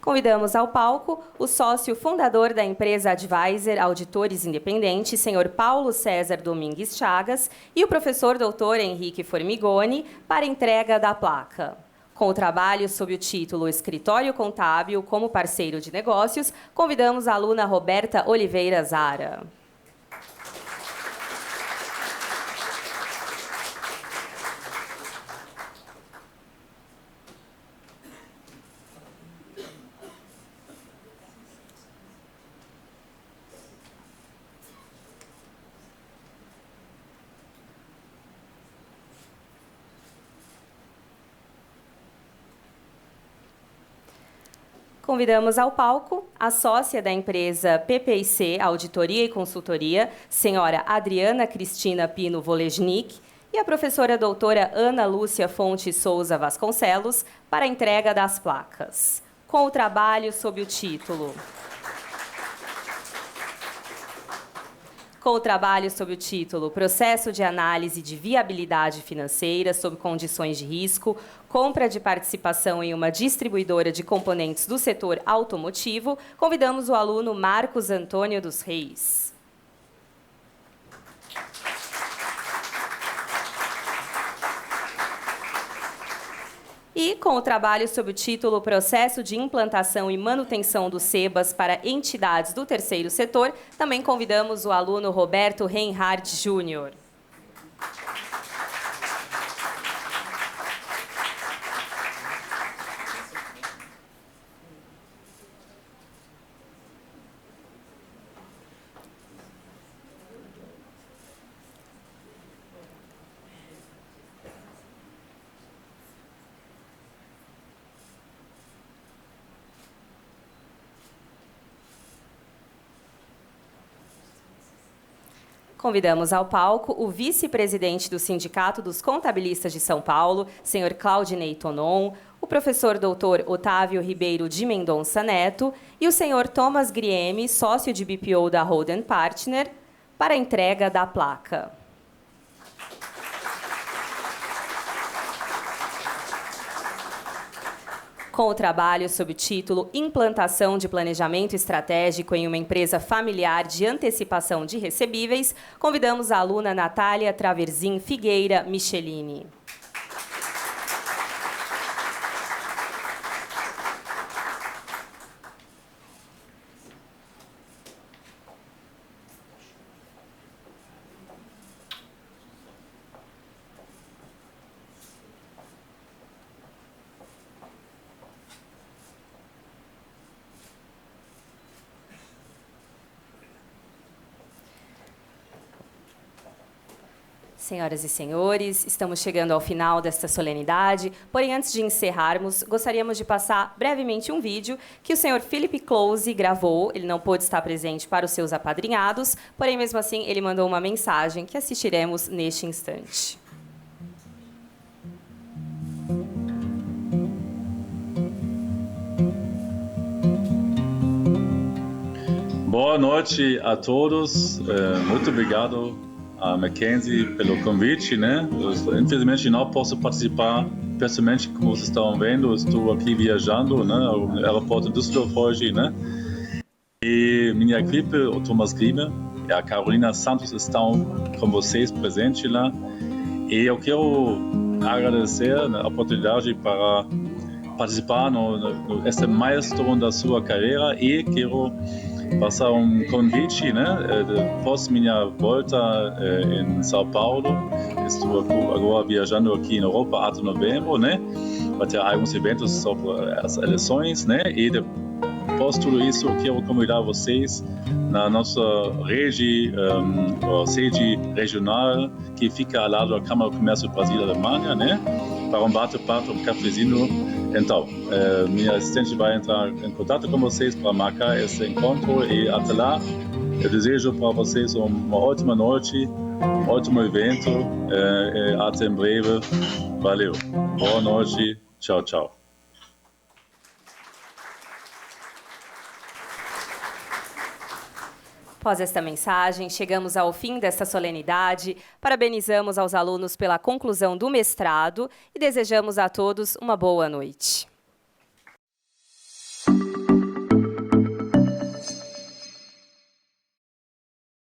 Convidamos ao palco o sócio fundador da empresa Advisor Auditores Independentes, senhor Paulo César Domingues Chagas, e o professor doutor Henrique Formigoni, para entrega da placa. Com o trabalho sob o título Escritório Contábil como parceiro de negócios, convidamos a aluna Roberta Oliveira Zara. Convidamos ao palco a sócia da empresa PPIC Auditoria e Consultoria, senhora Adriana Cristina Pino Volesnik, e a professora doutora Ana Lúcia Fonte Souza Vasconcelos, para a entrega das placas. Com o trabalho sob o título... Processo de Análise de Viabilidade Financeira sob Condições de Risco, compra de participação em uma distribuidora de componentes do setor automotivo, convidamos o aluno Marcos Antônio dos Reis. E, com o trabalho sob o título Processo de Implantação e Manutenção do SEBAS para Entidades do Terceiro Setor, também convidamos o aluno Roberto Reinhardt Júnior. Convidamos ao palco o vice-presidente do Sindicato dos Contabilistas de São Paulo, senhor Claudinei Tonon, o professor doutor Otávio Ribeiro de Mendonça Neto e o senhor Thomas Grieme, sócio de BPO da Holden Partner, para a entrega da placa. Com o trabalho sob o título Implantação de Planejamento Estratégico em uma Empresa Familiar de Antecipação de Recebíveis, convidamos a aluna Natália Traverzin Figueira Michelini. Senhoras e senhores, estamos chegando ao final desta solenidade, porém, antes de encerrarmos, gostaríamos de passar brevemente um vídeo que o senhor Philip Close gravou. Ele não pôde estar presente para os seus apadrinhados, porém, mesmo assim, ele mandou uma mensagem que assistiremos neste instante. Boa noite a todos. Muito obrigado a Mackenzie pelo convite, né? Eu, infelizmente não posso participar pessoalmente, como vocês estão vendo. Estou aqui viajando, né? No aeroporto de Düsseldorf hoje, né? E minha equipe, o Thomas Grieme e a Carolina Santos estão com vocês presentes lá. E eu quero agradecer a oportunidade para participar nesse milestone da sua carreira e quero passar convite, né? Após minha volta em São Paulo, estou agora viajando aqui em Europa até novembro, né? Vai ter alguns eventos sobre as eleições, né? E depois após tudo isso, eu quero convidar vocês na nossa rede, sede regional, que fica ao lado da Câmara do Comércio Brasil-Alemanha, né? Para um bate-papo, um cafezinho. Então, minha assistente vai entrar em contato com vocês para marcar esse encontro e até lá eu desejo para vocês uma ótima noite, um ótimo evento, até em breve. Valeu. Boa noite. Tchau, tchau. Após esta mensagem, chegamos ao fim desta solenidade, parabenizamos aos alunos pela conclusão do mestrado e desejamos a todos uma boa noite.